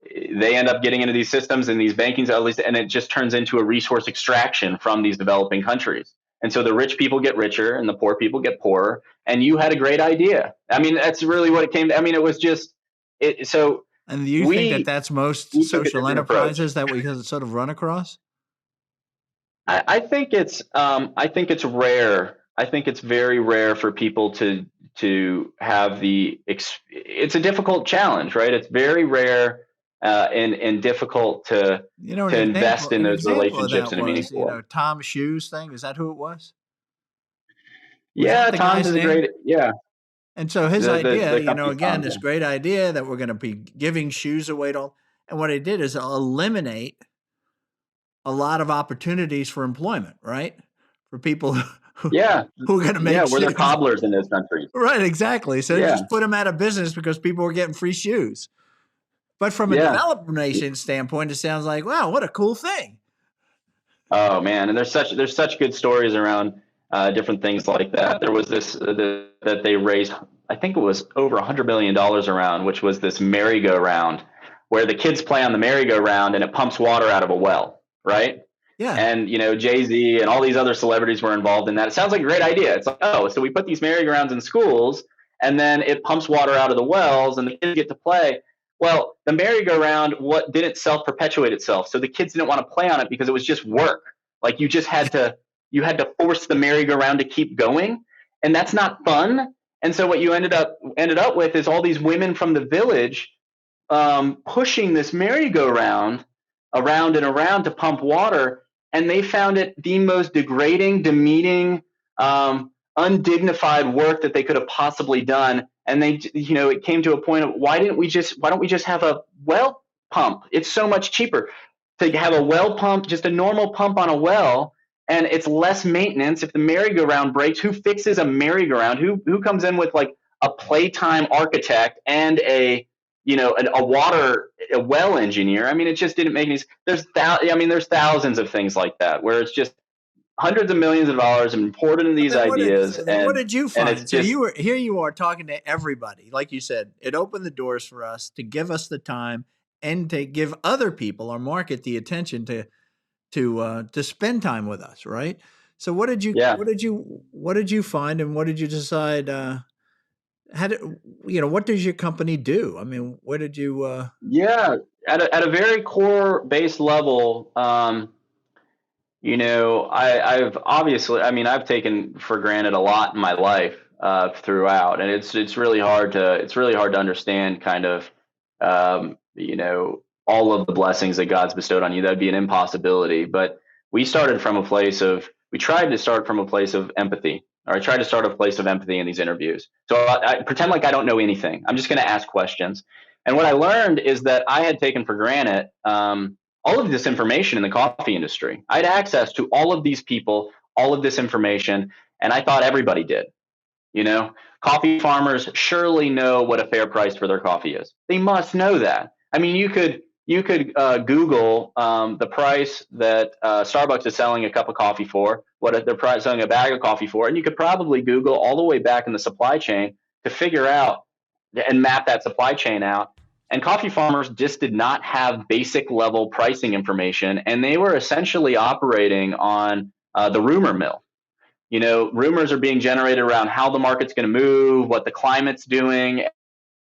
they end up getting into these systems and these bankings, at least, and it just turns into a resource extraction from these developing countries. And so the rich people get richer and the poor people get poorer. And you had a great idea. I mean, that's really what it came to. I mean, it was just it. So, and you think that's most social enterprises that we sort of run across? I think it's rare. I think it's very rare for people to have it's a difficult challenge, right? It's very rare and difficult to invest in those relationships in a meaningful way. Tom Shoes thing, is that who it was? Yeah, Tom's is a great, yeah. And so his idea, again, this great idea that we're going to be giving shoes away to all, and what he did is eliminate a lot of opportunities for employment, right? For people who are going to make shoes. We're the cobblers in those countries. Right, exactly. So they just put them out of business because people were getting free shoes. But from a developed nation standpoint, it sounds like, wow, what a cool thing. Oh man, and there's such good stories around different things like that. There was this that they raised, I think it was over $100 million around, which was this merry-go-round, where the kids play on the merry-go-round and it pumps water out of a well, right? Yeah. And Jay-Z and all these other celebrities were involved in that. It sounds like a great idea. It's like, oh, so we put these merry-go-rounds in schools, and then it pumps water out of the wells, and the kids get to play. Well, the merry-go-round didn't self-perpetuate itself, so the kids didn't want to play on it because it was just work. Like you had to force the merry-go-round to keep going, and that's not fun. And so what you ended up with is all these women from the village pushing this merry-go-round around and around to pump water, and they found it the most degrading, demeaning, undignified work that they could have possibly done. And it came to a point of why don't we just have a well pump? It's so much cheaper to have a well pump, just a normal pump on a well, and it's less maintenance. If the merry-go-round breaks, who fixes a merry-go-round? Who comes in with like a playtime architect and a well engineer? I mean, it just didn't make any. There's thousands of things like that where it's just hundreds of millions of dollars imported in these ideas, So then what did you and it's find? So just you are talking to everybody. Like you said, it opened the doors for us to give us the time and to give other people our market the attention to spend time with us, right? So yeah. what did you find, and what did you decide? How did what does your company do? I mean, what did you? Yeah, at a very core base level, I've obviously, I mean, I've taken for granted a lot in my life throughout, and it's really hard to understand kind of, all of the blessings that God's bestowed on you. That'd be an impossibility. But we tried to start from a place of empathy, or I tried to start a place of empathy in these interviews. So I pretend like I don't know anything. I'm just going to ask questions. And what I learned is that I had taken for granted all of this information in the coffee industry. I had access to all of these people, all of this information, and I thought everybody did. You know, coffee farmers surely know what a fair price for their coffee is. They must know that. I mean, you could Google the price that Starbucks is selling a cup of coffee for, what they're selling a bag of coffee for, and you could probably Google all the way back in the supply chain to figure out and map that supply chain out. And coffee farmers just did not have basic level pricing information, and they were essentially operating on the rumor mill. Rumors are being generated around how the market's going to move, what the climate's doing,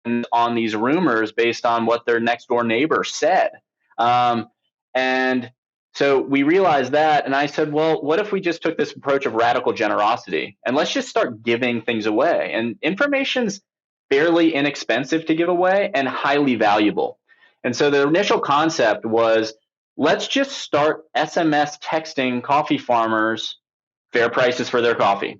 and on these rumors based on what their next door neighbor said. And so we realized that, and I said, well, what if we just took this approach of radical generosity and let's just start giving things away? And information's fairly inexpensive to give away and highly valuable. And so the initial concept was, let's just start SMS texting coffee farmers fair prices for their coffee.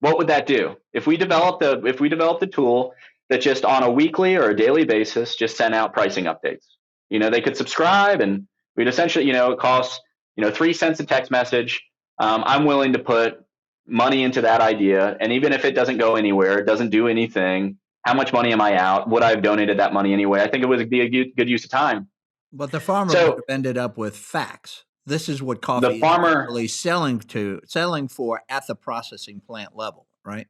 What would that do? If we developed a tool that just on a weekly or a daily basis just sent out pricing updates. They could subscribe, and we'd essentially, it costs 3 cents a text message. I'm willing to put money into that idea, and even if it doesn't go anywhere, it doesn't do anything. How much money am I out? Would I have donated that money anyway? I think it would be a good use of time. But the farmer would So have ended up with facts. This is what the coffee is farmer, actually selling for at the processing plant level, right?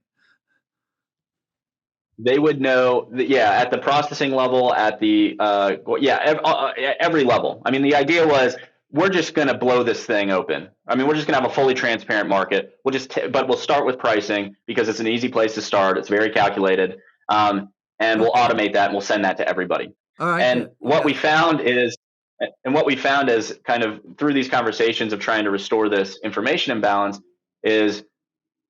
they would know that, yeah, at the processing level, at the every level. I mean, the idea was we're just going to blow this thing open. I mean, we're just going to have a fully transparent market. But we'll start with pricing because it's an easy place to start. It's very calculated, and we'll Okay. automate that and we'll send that to everybody. All right. And Good. what Yeah. we found is, kind of through these conversations of trying to restore this information imbalance, is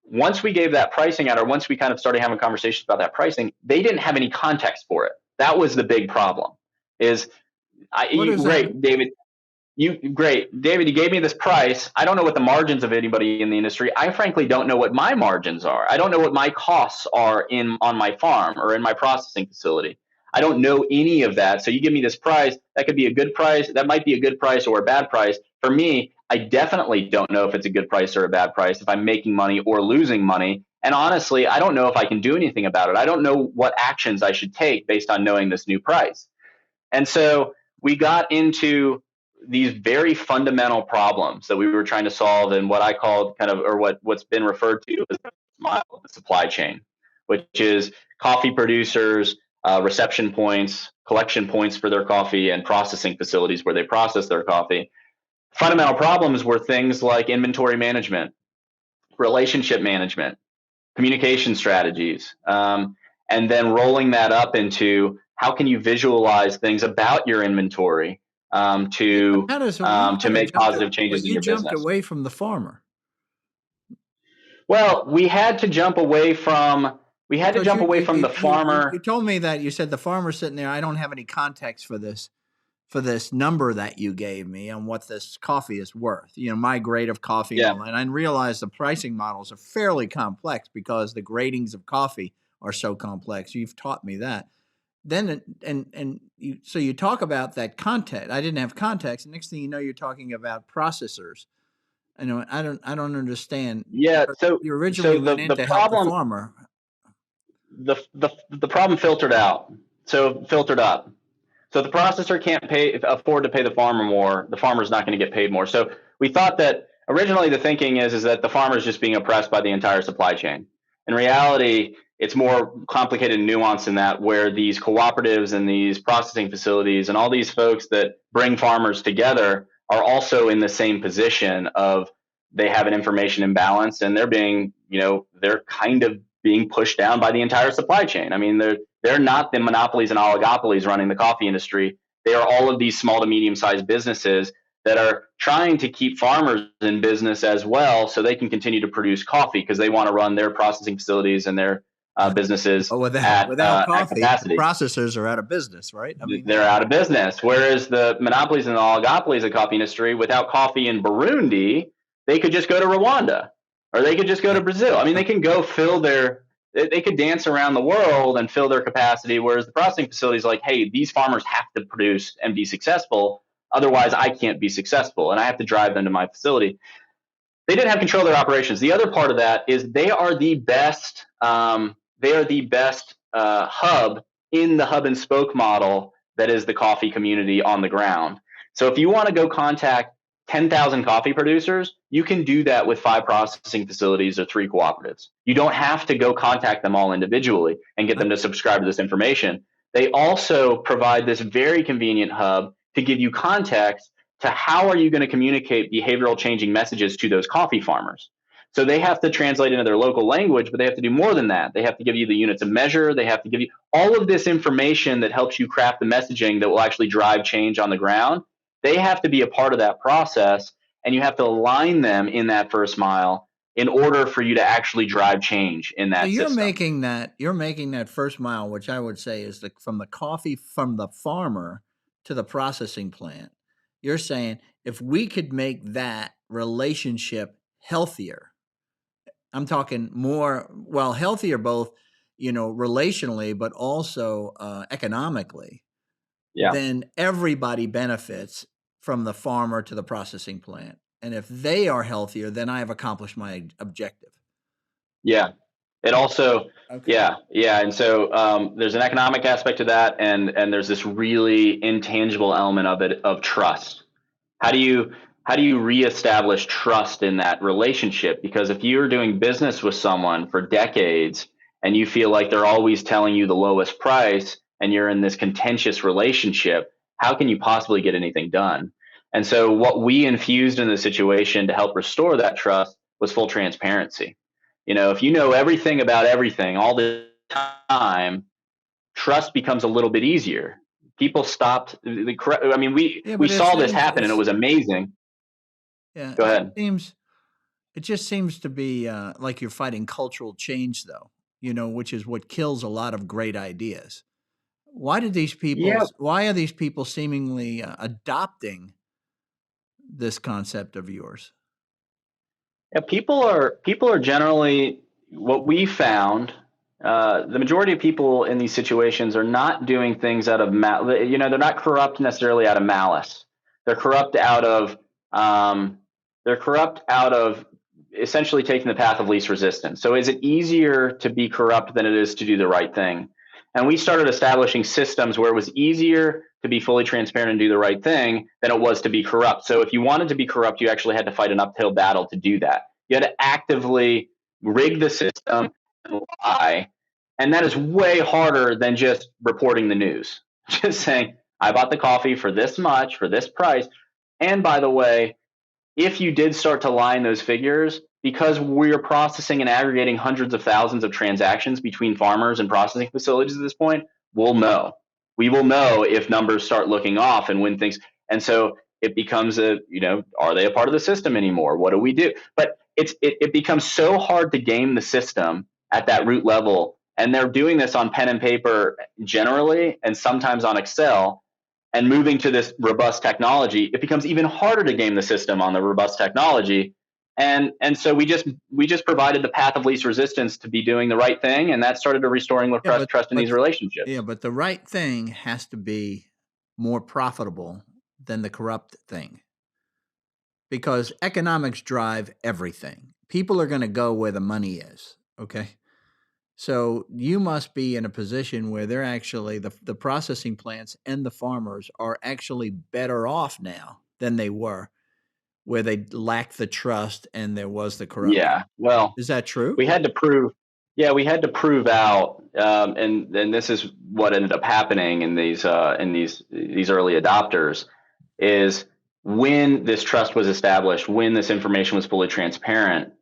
once we gave that pricing out, or once we kind of started having conversations about that pricing, they didn't have any context for it. That was the big problem. Is What does that mean? Great, David. You gave me this price. I don't know what the margins of anybody in the industry. I frankly don't know what my margins are. I don't know what my costs are on my farm or in my processing facility. I don't know any of that. So you give me this price. That could be a good price. That might be a good price or a bad price. For me, I definitely don't know if it's a good price or a bad price, if I'm making money or losing money. And honestly, I don't know if I can do anything about it. I don't know what actions I should take based on knowing this new price. And so we got into these very fundamental problems that we were trying to solve in what I called kind of, or what's been referred to as the supply chain, which is coffee producers, reception points, collection points for their coffee, and processing facilities where they process their coffee. Fundamental problems were things like inventory management, relationship management, communication strategies, and then rolling that up into how can you visualize things about your inventory Yeah, but to how does you to kind of make jumped positive changes in you your jumped business. away from the farmer. Well, we had to jump away from Because the you farmer. told me that you said the farmer's sitting there. I don't have any context for this number that you gave me on what this coffee is worth. You know, my grade of coffee and Yeah. all that. And I realize the pricing models are fairly complex because the gradings of coffee are so complex. You've taught me that. Then and you so you talk about that context. I didn't have context. Next thing you know, you're talking about processors. I don't understand. Yeah. You originally went in The to help the problem, farmer. the problem filtered out. So filtered up. So if the processor can't afford to pay the farmer more, the farmer's not going to get paid more. So we thought that originally the thinking is that the farmer is just being oppressed by the entire supply chain. In reality, it's more complicated and nuanced than that, where these cooperatives and these processing facilities and all these folks that bring farmers together are also in the same position of they have an information imbalance and they're being, they're kind of being pushed down by the entire supply chain. I mean, they're not the monopolies and oligopolies running the coffee industry. They are all of these small to medium sized businesses that are trying to keep farmers in business as well so they can continue to produce coffee because they want to run their processing facilities and their businesses But without at coffee, the capacity. processors are out of business, right? I mean, They're out of business. Whereas the monopolies and the oligopolies of the coffee industry, without coffee in Burundi, they could just go to Rwanda or they could just go to Brazil. I mean, they can go they could dance around the world and fill their capacity. Whereas the processing facility is like, hey, these farmers have to produce and be successful. Otherwise, I can't be successful and I have to drive them to my facility. They didn't have control of their operations. The other part of that is they are the best. Hub in the hub and spoke model that is the coffee community on the ground. So if you want to go contact 10,000 coffee producers, you can do that with 5 processing facilities or 3 cooperatives. You don't have to go contact them all individually and get them to subscribe to this information. They also provide this very convenient hub to give you context to how are you going to communicate behavioral changing messages to those coffee farmers. So they have to translate into their local language, but they have to do more than that. They have to give you the units of measure. They have to give you all of this information that helps you craft the messaging that will actually drive change on the ground. They have to be a part of that process, and you have to align them in that first mile in order for you to actually drive change in so that system. you're making that first mile, which I would say is from the coffee from the farmer to the processing plant. You're saying if we could make that relationship healthier, I'm talking more, well, healthier both, relationally, but also economically, Yeah. then everybody benefits from the farmer to the processing plant. And if they are healthier, then I have accomplished my objective. Yeah. It also, Okay. yeah. And so there's an economic aspect to that, and there's this really intangible element of it of trust. How do you reestablish trust in that relationship? Because if you're doing business with someone for decades and you feel like they're always telling you the lowest price and you're in this contentious relationship, how can you possibly get anything done? And so what we infused in the situation to help restore that trust was full transparency. If you know everything about everything all the time, trust becomes a little bit easier. People stopped. I mean, Yeah, we but saw this happen, and it was amazing. yeah, Go ahead. it just seems to be like you're fighting cultural change, though. Which is what kills a lot of great ideas. Yeah, Why are these people seemingly adopting this concept of yours? yeah. People are generally what we found. The majority of people in these situations are not doing things out of they're not corrupt necessarily out of malice. They're corrupt out of um, they're corrupt out of essentially taking the path of least resistance. So is it easier to be corrupt than it is to do the right thing? And we started establishing systems where it was easier to be fully transparent and do the right thing than it was to be corrupt. So if you wanted to be corrupt, you actually had to fight an uphill battle to do that. You had to actively rig the system and lie. And that is way harder than just reporting the news. Just saying, I bought the coffee for this much, for this price. And by the way, if you did start to line those figures, because we're processing and aggregating hundreds of thousands of transactions between farmers and processing facilities at this point, we'll know. We will know if numbers start looking off and when things, and so it becomes are they a part of the system anymore? What do we do? But it becomes so hard to game the system at that root level. And they're doing this on pen and paper generally, and sometimes on Excel. And moving to this robust technology, it becomes even harder to game the system on the robust technology. And so we just provided the path of least resistance to be doing the right thing, and that started to restoring the Yeah, trust in these yeah, relationships. but the right thing has to be more profitable than the corrupt thing because economics drive everything. People are going to go where the money is. Okay. So you must be in a position where they're actually the processing plants and the farmers are actually better off now than they were, where they lacked the trust and there was the corruption. Yeah. Well, Is that true? we had to prove yeah, we had to prove out, and this is what ended up happening in these early adopters, is when this trust was established, when this information was fully transparent,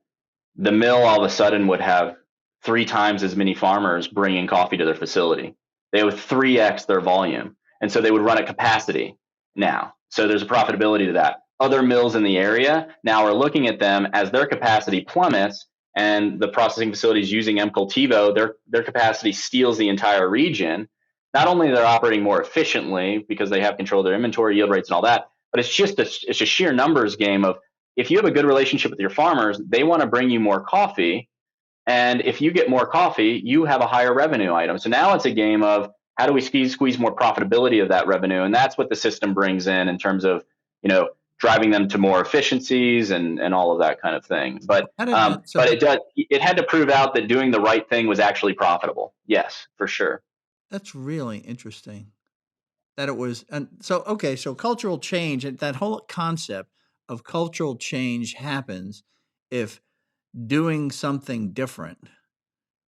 the mill all of a sudden would have 3 times as many farmers bringing coffee to their facility. They would 3x their volume. And so they would run at capacity now. So there's a profitability to that. Other mills in the area now are looking at them as their capacity plummets and the processing facilities using mCultivo, their capacity steals the entire region. Not only they're operating more efficiently because they have control of their inventory, yield rates, and all that, but it's a sheer numbers game of if you have a good relationship with your farmers, they want to bring you more coffee. And if you get more coffee, you have a higher revenue item. So now it's a game of how do we squeeze more profitability of that revenue? And that's what the system brings in terms of, driving them to more efficiencies and all of that kind of thing. But How did that? So but it had to prove out that doing the right thing was actually profitable. Yes, for sure. that's really interesting. That it was and so okay, so cultural change and that whole concept of cultural change happens if doing something different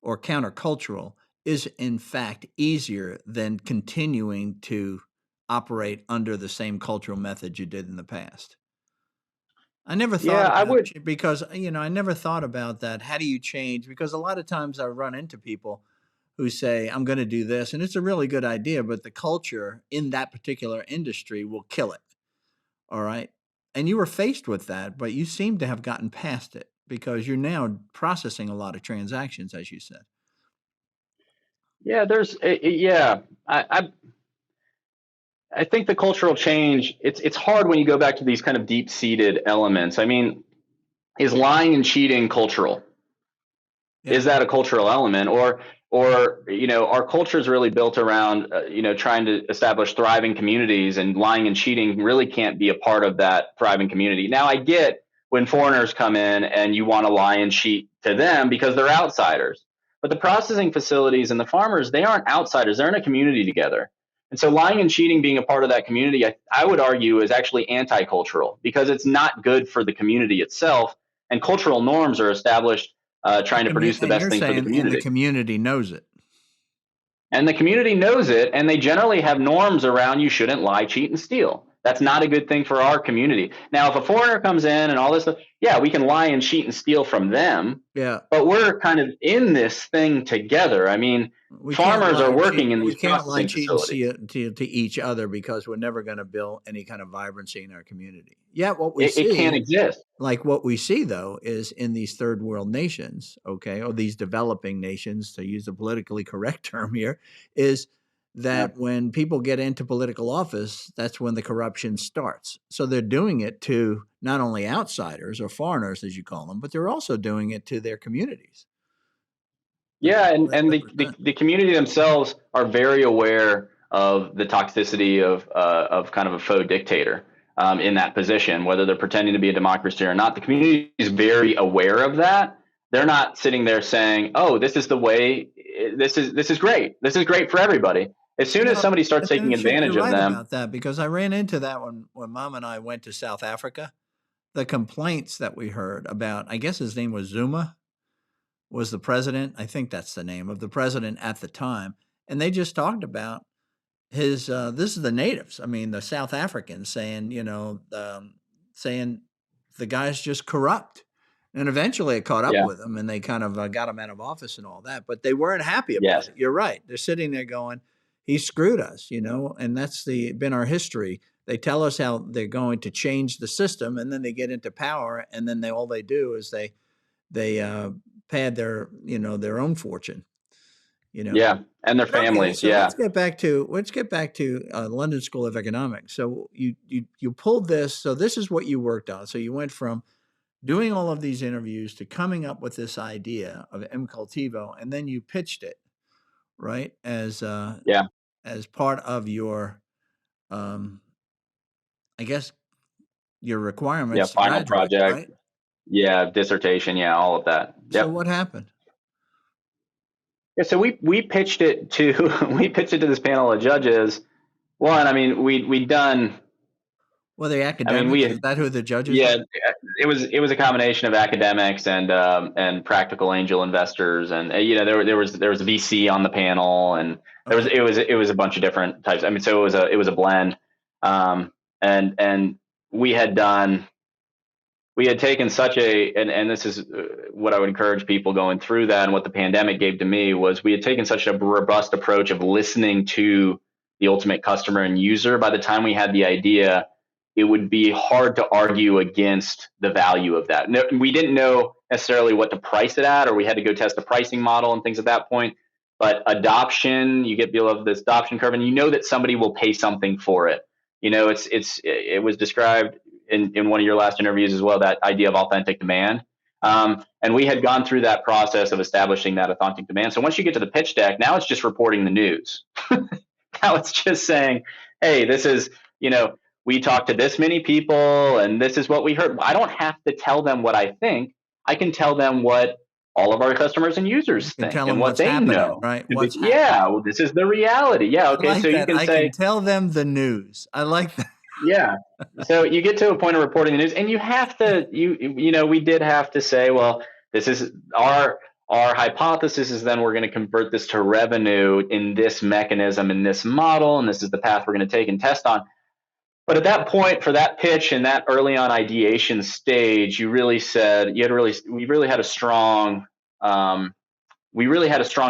or countercultural is in fact easier than continuing to operate under the same cultural method you did in the past. I never thought Yeah, I about would. because I never thought about that. How do you change? Because a lot of times I run into people who say, I'm going to do this, and it's a really good idea, but the culture in that particular industry will kill it. All right. And you were faced with that, but you seem to have gotten past it because you're now processing a lot of transactions, as you said. Yeah, yeah. I think the cultural change, it's hard when you go back to these kind of deep seated elements. I mean, is lying and cheating cultural? Yeah. Is that a cultural element, or our culture is really built around trying to establish thriving communities, and lying and cheating really can't be a part of that thriving community. Now I get when foreigners come in and you want to lie and cheat to them because they're outsiders, but the processing facilities and the farmers, they aren't outsiders, they're in a community together. And so lying and cheating being a part of that community, I would argue, is actually anti-cultural because it's not good for the community itself, and cultural norms are established trying to produce the And best you're thing for the saying, and the community. community knows it. And the community knows it, and they generally have norms around you shouldn't lie, cheat, and steal. That's not a good thing for our community. Now, if a foreigner comes in and all this stuff, yeah, we can lie and cheat and steal from them, Yeah. but we're kind of in this thing together. I mean, We can't farmers are lie, cheat. working in We these can't lie, processing cheat, and facilities. see it to each other because we're never going to build any kind of vibrancy in our community. Yet, It can't exist. what we see though, is in these third world nations, okay, or these developing nations, to use the politically correct term here, is Yeah. that when people get into political office, that's when the corruption starts. So they're doing it to not only outsiders or foreigners, as you call them, but they're also doing it to their communities, the Yeah, people and they and represent. the community themselves are very aware of the toxicity of kind of a faux dictator in that position, whether they're pretending to be a democracy or not. The community is very aware of that. They're not sitting there saying, "Oh, this is the way. This is great. This is great for everybody." As soon as somebody starts taking Actually, you're advantage of right them, about that because I ran into that when Mom and I went to South Africa. The complaints that we heard about, I guess his name was Zuma, was the president. I think that's the name of the president at the time. And they just talked about his, this is the natives. I mean, the South Africans saying, saying the guy's just corrupt. And eventually it caught up yeah, with him and they kind of got him out of office and all that, but they weren't happy about yes, it. You're right. They're sitting there going, he screwed us, and that's been our history. They tell us how they're going to change the system, and then they get into power, and then all they do is they pad their own fortune. You know. Yeah. And their But okay, families. so Yeah. let's get back to London School of Economics. So you pulled this. So this is what you worked on. So you went from doing all of these interviews to coming up with this idea of M Cultivo, and then you pitched it, right, Yeah. as part of your, um, I guess, your Yeah. requirements to Final graduate, project. right? Yeah. Dissertation. Yeah. All of that. So Yep. what happened? Yeah. So we pitched it to we pitched it to this panel of judges. One, I mean, we'd done. Were they I mean, academics? Is that who the judges yeah, were? it was a combination of academics and practical angel investors, and there was a VC on the panel, and Okay. it was a bunch of different types. I mean, so it was a blend, and we had done we had taken such and this is what I would encourage people going through that, and what the pandemic gave to me was we had taken such a robust approach of listening to the ultimate customer and user. By the time we had the idea, it would be hard to argue against the value of that. No, we didn't know necessarily what to price it at, or we had to go test the pricing model and things at that point. But adoption, you get below this adoption curve, and you know that somebody will pay something for it. It was described in one of your last interviews as well, that idea of authentic demand. And we had gone through that process of establishing that authentic demand. So once you get to the pitch deck, now it's just reporting the news. Now it's just saying, hey, this is, we talked to this many people and this is what we heard. I don't have to tell them what I think. I can tell them what all of our customers and You users can think tell and them what what's they happening, know. right? What's happening. Yeah, well, this is the reality. Yeah, I okay. like So you that. can I can say, tell them the news. I like that. yeah. So you get to a point of reporting the news, and you have to, we did have to say, well, this is our hypothesis is then we're going to convert this to revenue in this mechanism, in this model, and this is the path we're going to take and test on. But at that point, for that pitch and that early on ideation stage, you really said we really had a strong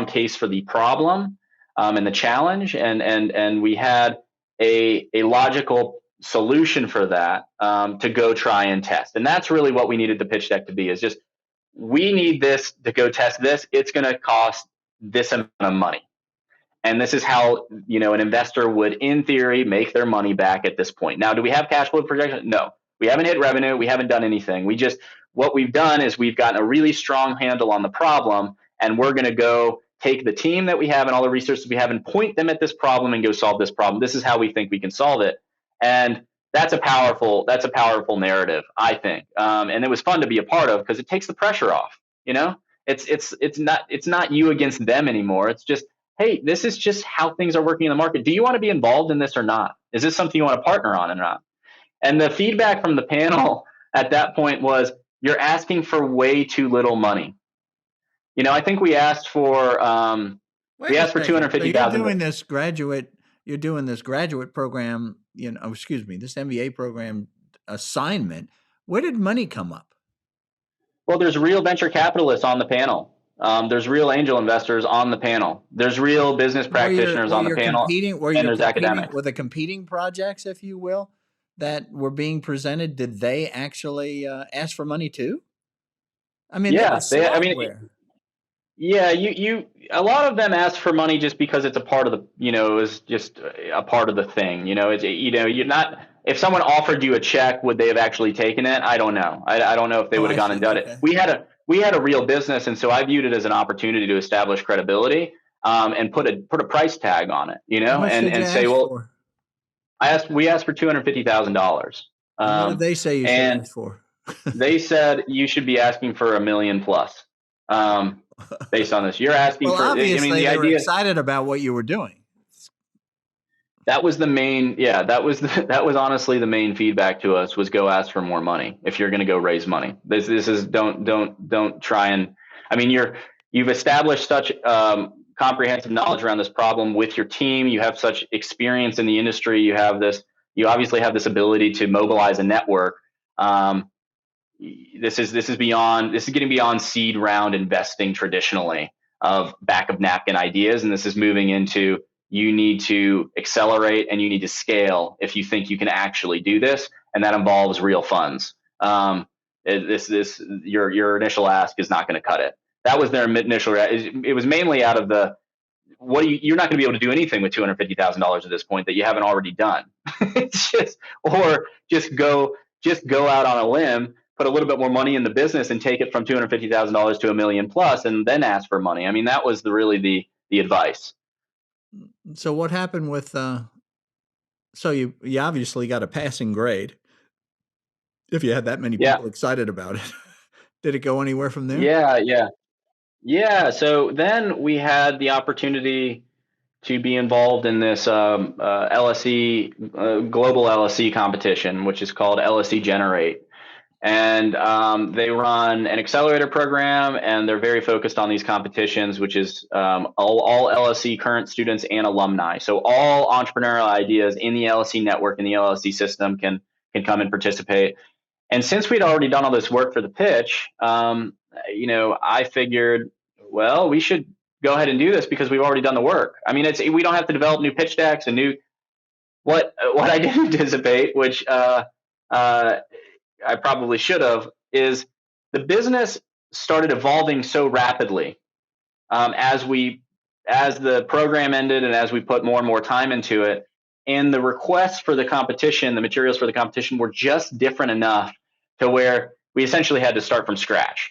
case for the problem, and the challenge, and we had a logical solution for that, to go try and test. And that's really what we needed the pitch deck to be, is just, we need this to go test this. It's going to cost this amount of money. And this is how, an investor would, in theory, make their money back at this point. Now, do we have cash flow projection? No, we haven't hit revenue. We haven't done anything. What we've done is we've gotten a really strong handle on the problem, and we're going to go take the team that we have and all the resources we have and point them at this problem and go solve this problem. This is how we think we can solve it. And that's a powerful narrative, I think. And it was fun to be a part of, because it takes the pressure off. It's not you against them anymore. It's just, hey, this is just how things are working in the market. Do you want to be involved in this or not? Is this something you want to partner on or not? And the feedback from the panel at that point was, you're asking for way too little money. I think we asked for Wait a second. So $250,000. You're doing this graduate program, this MBA program assignment. Where did money come up? Well, there's real venture capitalists on the panel. There's real angel investors on the panel. There's real business practitioners on the panel. And there's academics. Were the competing projects, if you will, that were being presented, did they actually ask for money too? I mean, Yeah, software. A lot of them ask for money just because it's a part of the, it was just a part of the thing. You're not. If someone offered you a check, would they have actually taken it? I don't know. I don't know if they would have gone and done it. We had a real business, and so I viewed it as an opportunity to establish credibility, and put a price tag on it. How much did you and say, ask well, for? we asked for $250,000. And what did they say you should ask for? They said you should be asking for $1 million plus. Based on this, you're asking well, for. Obviously, they were excited about what you were doing. That was the main. Yeah, that was honestly the main feedback to us, was go ask for more money if you're going to go raise money. This is don't try and. I mean, you've established such comprehensive knowledge around this problem with your team. You have such experience in the industry. You obviously have this ability to mobilize a network. This is getting beyond seed round investing traditionally of back of napkin ideas, and this is moving into you need to accelerate and you need to scale if you think you can actually do this, and that involves real funds. Your initial ask is not going to cut it. That was their initial. It was mainly out of the you're not going to be able to do anything with $250,000 at this point that you haven't already done. It's just, or just go out on a limb, put a little bit more money in the business and take it from $250,000 to $1 million plus, and then ask for money. I mean, that was really the advice. So what happened with so you obviously got a passing grade if you had that many Yeah. people excited about it. Did it go anywhere from there? Yeah. Yeah. Yeah. So then we had the opportunity to be involved in this LSE global LSE competition, which is called LSE Generate. And they run an accelerator program, and they're very focused on these competitions, which is all LSE current students and alumni. So all entrepreneurial ideas in the LSE network, in the LSE system, can come and participate. And since we'd already done all this work for the pitch, I figured, well, we should go ahead and do this because we've already done the work. I mean, we don't have to develop new pitch decks and new what I didn't anticipate, which I probably should have, is the business started evolving so rapidly as the program ended and as we put more and more time into it. And the requests for the competition, the materials for the competition, were just different enough to where we essentially had to start from scratch.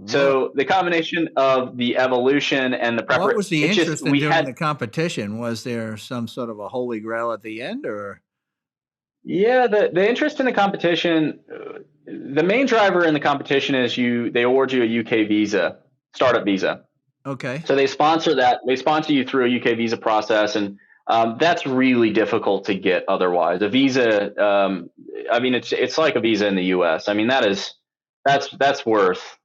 So the combination of the evolution and the What preparation, was the it's just interest in we doing had. the competition? Was there some sort of a holy grail at the end, or? Yeah, the interest in the competition, the main driver in the competition is they award you a UK visa, startup visa. Okay. So they sponsor that. They sponsor you through a UK visa process, and that's really difficult to get otherwise. A visa, I mean, it's like a visa in the US. I mean, that's worth.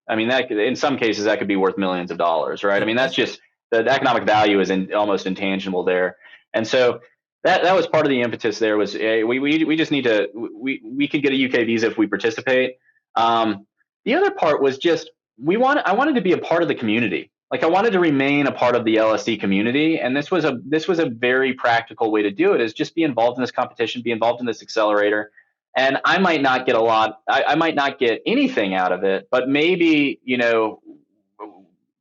I mean, that in some cases that could be worth millions of dollars, right? I mean, that's Okay. just the economic value is almost intangible there, and so that was part of the impetus. There was we just need to we could get a UK visa if we participate. The other part was just I wanted to be a part of the community. Like I wanted to remain a part of the LSE community, and this was a very practical way to do it. Is just be involved in this competition, be involved in this accelerator, and I might not get a lot. I might not get anything out of it, but maybe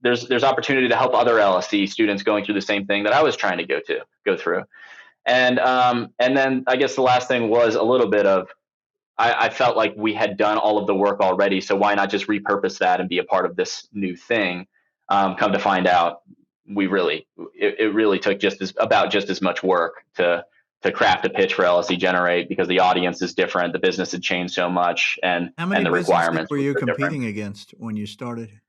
there's opportunity to help other LSE students going through the same thing that I was trying to go through. And then I guess the last thing was a little bit of I felt like we had done all of the work already, so why not just repurpose that and be a part of this new thing? Come to find out, it really took just as much work to craft a pitch for LSE Generate because the audience is different, the business had changed so much, and How many the businesses requirements were were you so different. competing against when you started?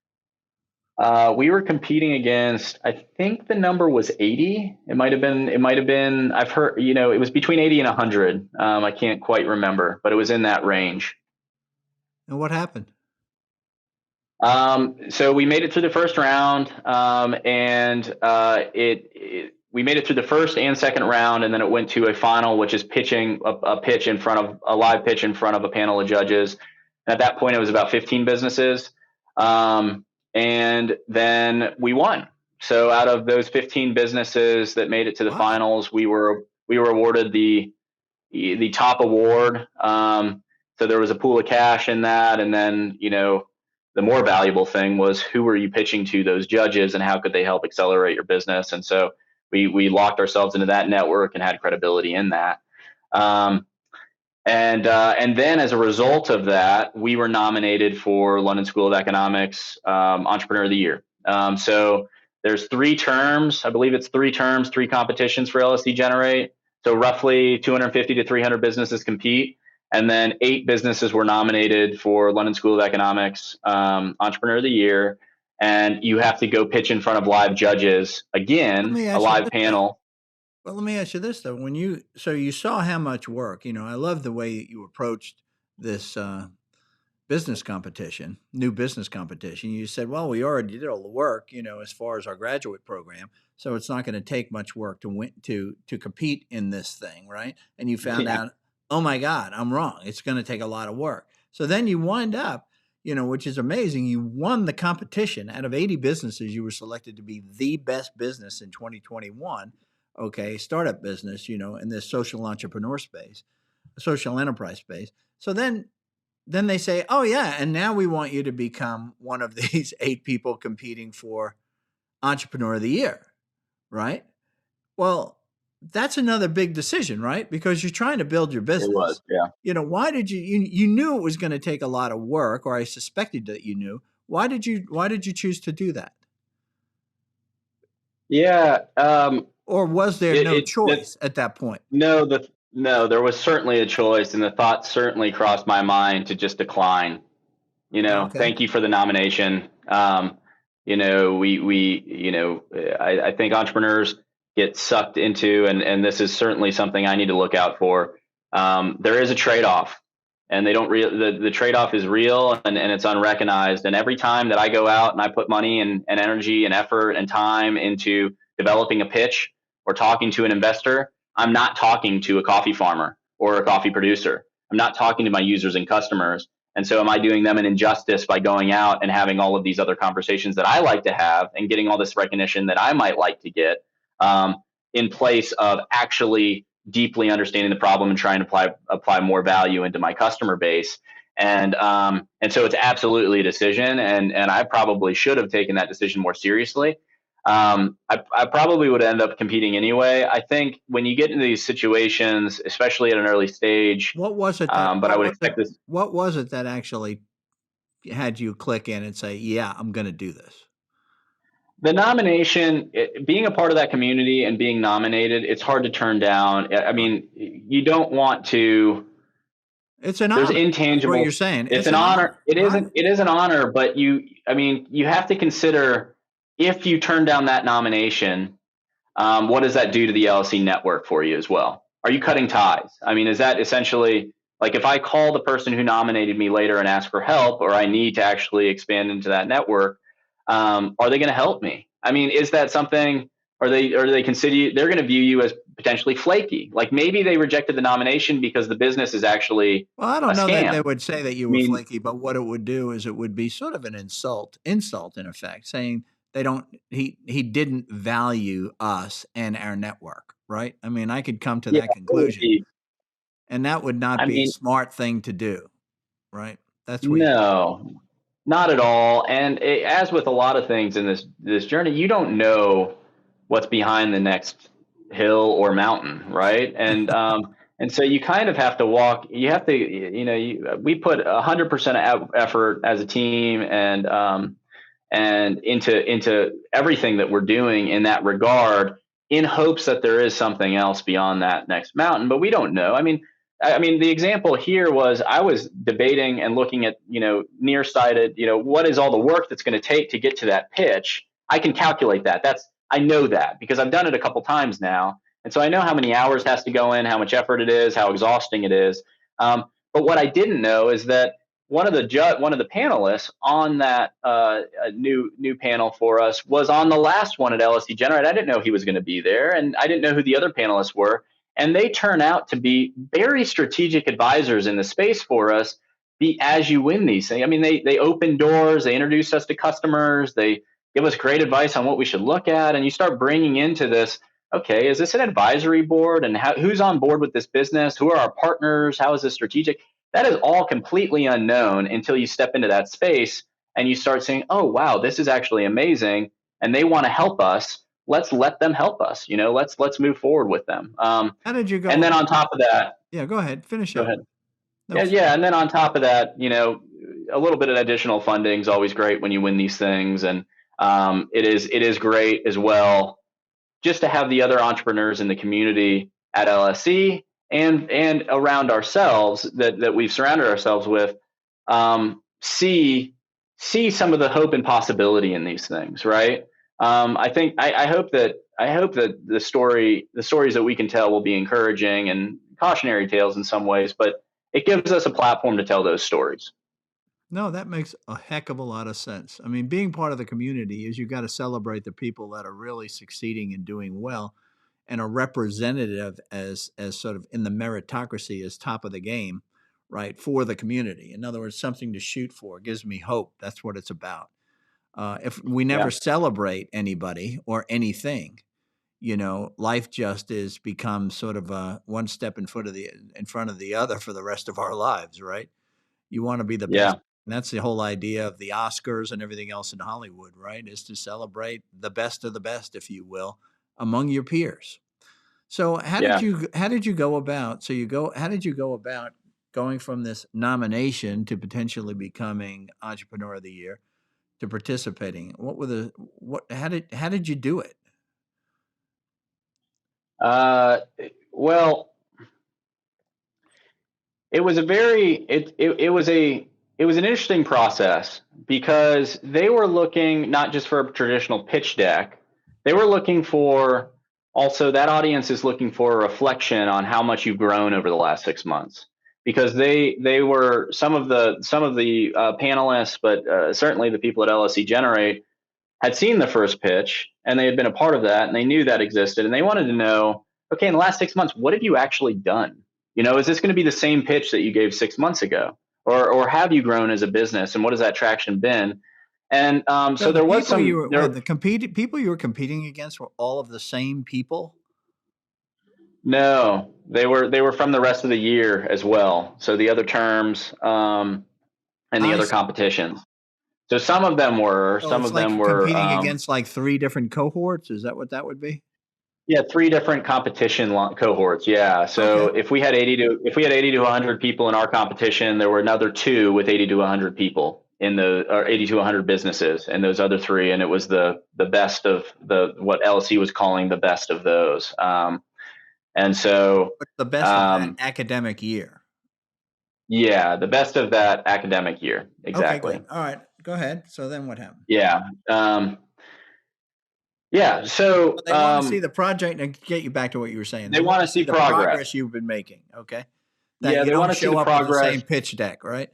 We were competing against, I think the number was 80. It might have been, I've heard, it was between 80 and 100. I can't quite remember, but it was in that range. And what happened? So we made it through the first round, and we made it through the first and second round, and then it went to a final, which is pitching a pitch in front of a live pitch in front of a panel of judges. And at that point, it was about 15 businesses. And then we won. So out of those 15 businesses that made it to the Wow. finals, we were awarded the top award. So there was a pool of cash in that, and then the more valuable thing was who were you pitching to those judges, and how could they help accelerate your business? And so we locked ourselves into that network and had credibility in that. And then as a result of that, we were nominated for London School of Economics Entrepreneur of the Year. So there's 3 terms. I believe it's 3 terms, 3 competitions for LSE Generate. So roughly 250 to 300 businesses compete. And then 8 businesses were nominated for London School of Economics Entrepreneur of the Year. And you have to go pitch in front of live judges Let again, me a ask you live this though. panel. Well, let me ask you this though. You saw how much work, I love the way you approached this new business competition. You said, well, we already did all the work, as far as our graduate program. So it's not going to take much work to win, to compete in this thing. Right. And you found Yeah. out, oh my God, I'm wrong. It's going to take a lot of work. So then you wind up, which is amazing. You won the competition. Out of 80 businesses, you were selected to be the best business in 2021. Okay, startup business, in this social entrepreneur space, social enterprise space. So then they say, "Oh yeah, and now we want you to become one of these 8 people competing for Entrepreneur of the Year," right? Well, that's another big decision, right? Because you're trying to build your It was, business. yeah. Why did you knew it was going to take a lot of work, or I suspected that you knew. Why did you choose to do that? Yeah, Or was there no that choice at that point? no, there was certainly a choice, and the thought certainly crossed my mind to just decline. Okay. Thank you for the nomination. I think entrepreneurs get sucked into, and this is certainly something I need to look out for. There is a trade-off, and they don't the trade-off is real, and it's unrecognized. And every time that I go out and I put money and energy and effort and time into developing a pitch or talking to an investor, I'm not talking to a coffee farmer or a coffee producer. I'm not talking to my users and customers. And so am I doing them an injustice by going out and having all of these other conversations that I like to have and getting all this recognition that I might like to get, um, in place of actually deeply understanding the problem and trying to apply more value into my customer base? And so it's absolutely a decision, and I probably should have taken that decision more seriously. I probably would end up competing anyway. I think when you get into these situations, especially at an early stage, What was it that but I what would was it expect this. what was it that actually had you click in and say, "Yeah, I'm going to do this"? The nomination, being a part of that community and being nominated, it's hard to turn down. I Right. mean, you don't want to. It's an There's honor, is what you're intangibles. saying. It's It's an an honor. honor, right? It is an honor, but I mean, you have to consider, if you turn down that nomination, what does that do to the LLC network for you as well? Are you cutting ties? I mean, is that essentially, like, if I call the person who nominated me later and ask for help, or I need to actually expand into that network, are they going to help me? I mean, is that something? Are they consider they're going to view you as potentially flaky? Like, maybe they rejected the nomination because the business is actually Well, I a don't know that scam. they I would say that you were mean, flaky, but what it would do is it would be sort of an insult in effect, saying they don't he didn't value us and our network, right? I mean, I could come to yeah, that it would conclusion, be. and that would not I be a mean, smart thing to do, right? That's what you think. no, not at all. And as with a lot of things in this journey, you don't know what's behind the next hill or mountain, right? And so you kind of have to walk. You have to, we put 100% effort as a team, and into everything that we're doing in that regard, in hopes that there is something else beyond that next mountain, but we don't know. I mean, the example here was, I was debating and looking at, nearsighted, what is all the work that's going to take to get to that pitch. I can calculate that. I know that because I've done it a couple times now. And so I know how many hours has to go in, how much effort it is, how exhausting it is. But what I didn't know is that one of the panelists on that new panel for us was on the last one at LSE Generate. I didn't know he was going to be there, and I didn't know who the other panelists were. And they turn out to be very strategic advisors in the space for us. As you win these things, I mean, they open doors, they introduce us to customers, they give us great advice on what we should look at, and you start bringing into this. Okay, is this an advisory board, and who's on board with this business? Who are our partners? How is this strategic? That is all completely unknown until you step into that space and you start saying, oh, wow, this is actually amazing. And they want to help us. Let's let them help us. Let's move forward with them. How did you And go? then on top of that, Yeah, go ahead, finish go up. ahead. No, Yeah, yeah. And then on top of that, a little bit of additional funding is always great when you win these things. And it is great as well, just to have the other entrepreneurs in the community at LSE and around ourselves that we've surrounded ourselves with, see some of the hope and possibility in these things, right? I hope that the stories that we can tell will be encouraging and cautionary tales in some ways, but it gives us a platform to tell those stories. no, that makes a heck of a lot of sense. I mean, being part of the community is you got to celebrate the people that are really succeeding and doing well, and are representative as sort of in the meritocracy as top of the game, right, for the community. In other words, something to shoot for. It gives me hope. That's what it's about. If we never Yeah. celebrate anybody or anything, life just is become sort of one step in front of the other for the rest of our lives, right? You want to be the best. Yeah. And that's the whole idea of the Oscars and everything else in Hollywood, right? Is to celebrate the best of the best, if you will, among your peers. So Yeah. how did you go about how did you go about going from this nomination to potentially becoming Entrepreneur of the Year to participating? What were the what how did you do it? Uh, well, it was a very it was a it was an interesting process because they were looking not just for a traditional pitch deck. They were looking for also that audience is looking for a reflection on how much you've grown over the last 6 months because they were some of the panelists, but certainly the people at LSE Generate had seen the first pitch and they had been a part of that and they knew that existed and they wanted to know, okay, in the last 6 months, what have you actually done? Is this going to be the same pitch that you gave 6 months ago? Or have you grown as a business and what has that traction been? And So so the there was people you some were there. the competing people you were competing against were all of the same people? No, they were from the rest of the year as well. So the other terms and the I other see. competitions. So some of them were, So some it's of them like were competing against like 3 different cohorts, is that what that would be? Yeah, three different cohorts. Yeah. So Okay. if we had 80 to 100 people in our competition, there were another two with 80 to 100 people in the or 80 to 100 businesses in those other three, and it was the best of the what LSE was calling the best of those. And so, What's the best of that um, academic year? yeah, the best of that academic year. Okay, Exactly. good. All right, go ahead. So then what happened? Yeah. Yeah. Well, So they wanna see the project and get you back to what you were saying. They they want wanna to see see the progress. progress you've been making, okay? That Yeah, you they want don't to see the show up with the progress. same pitch deck, right?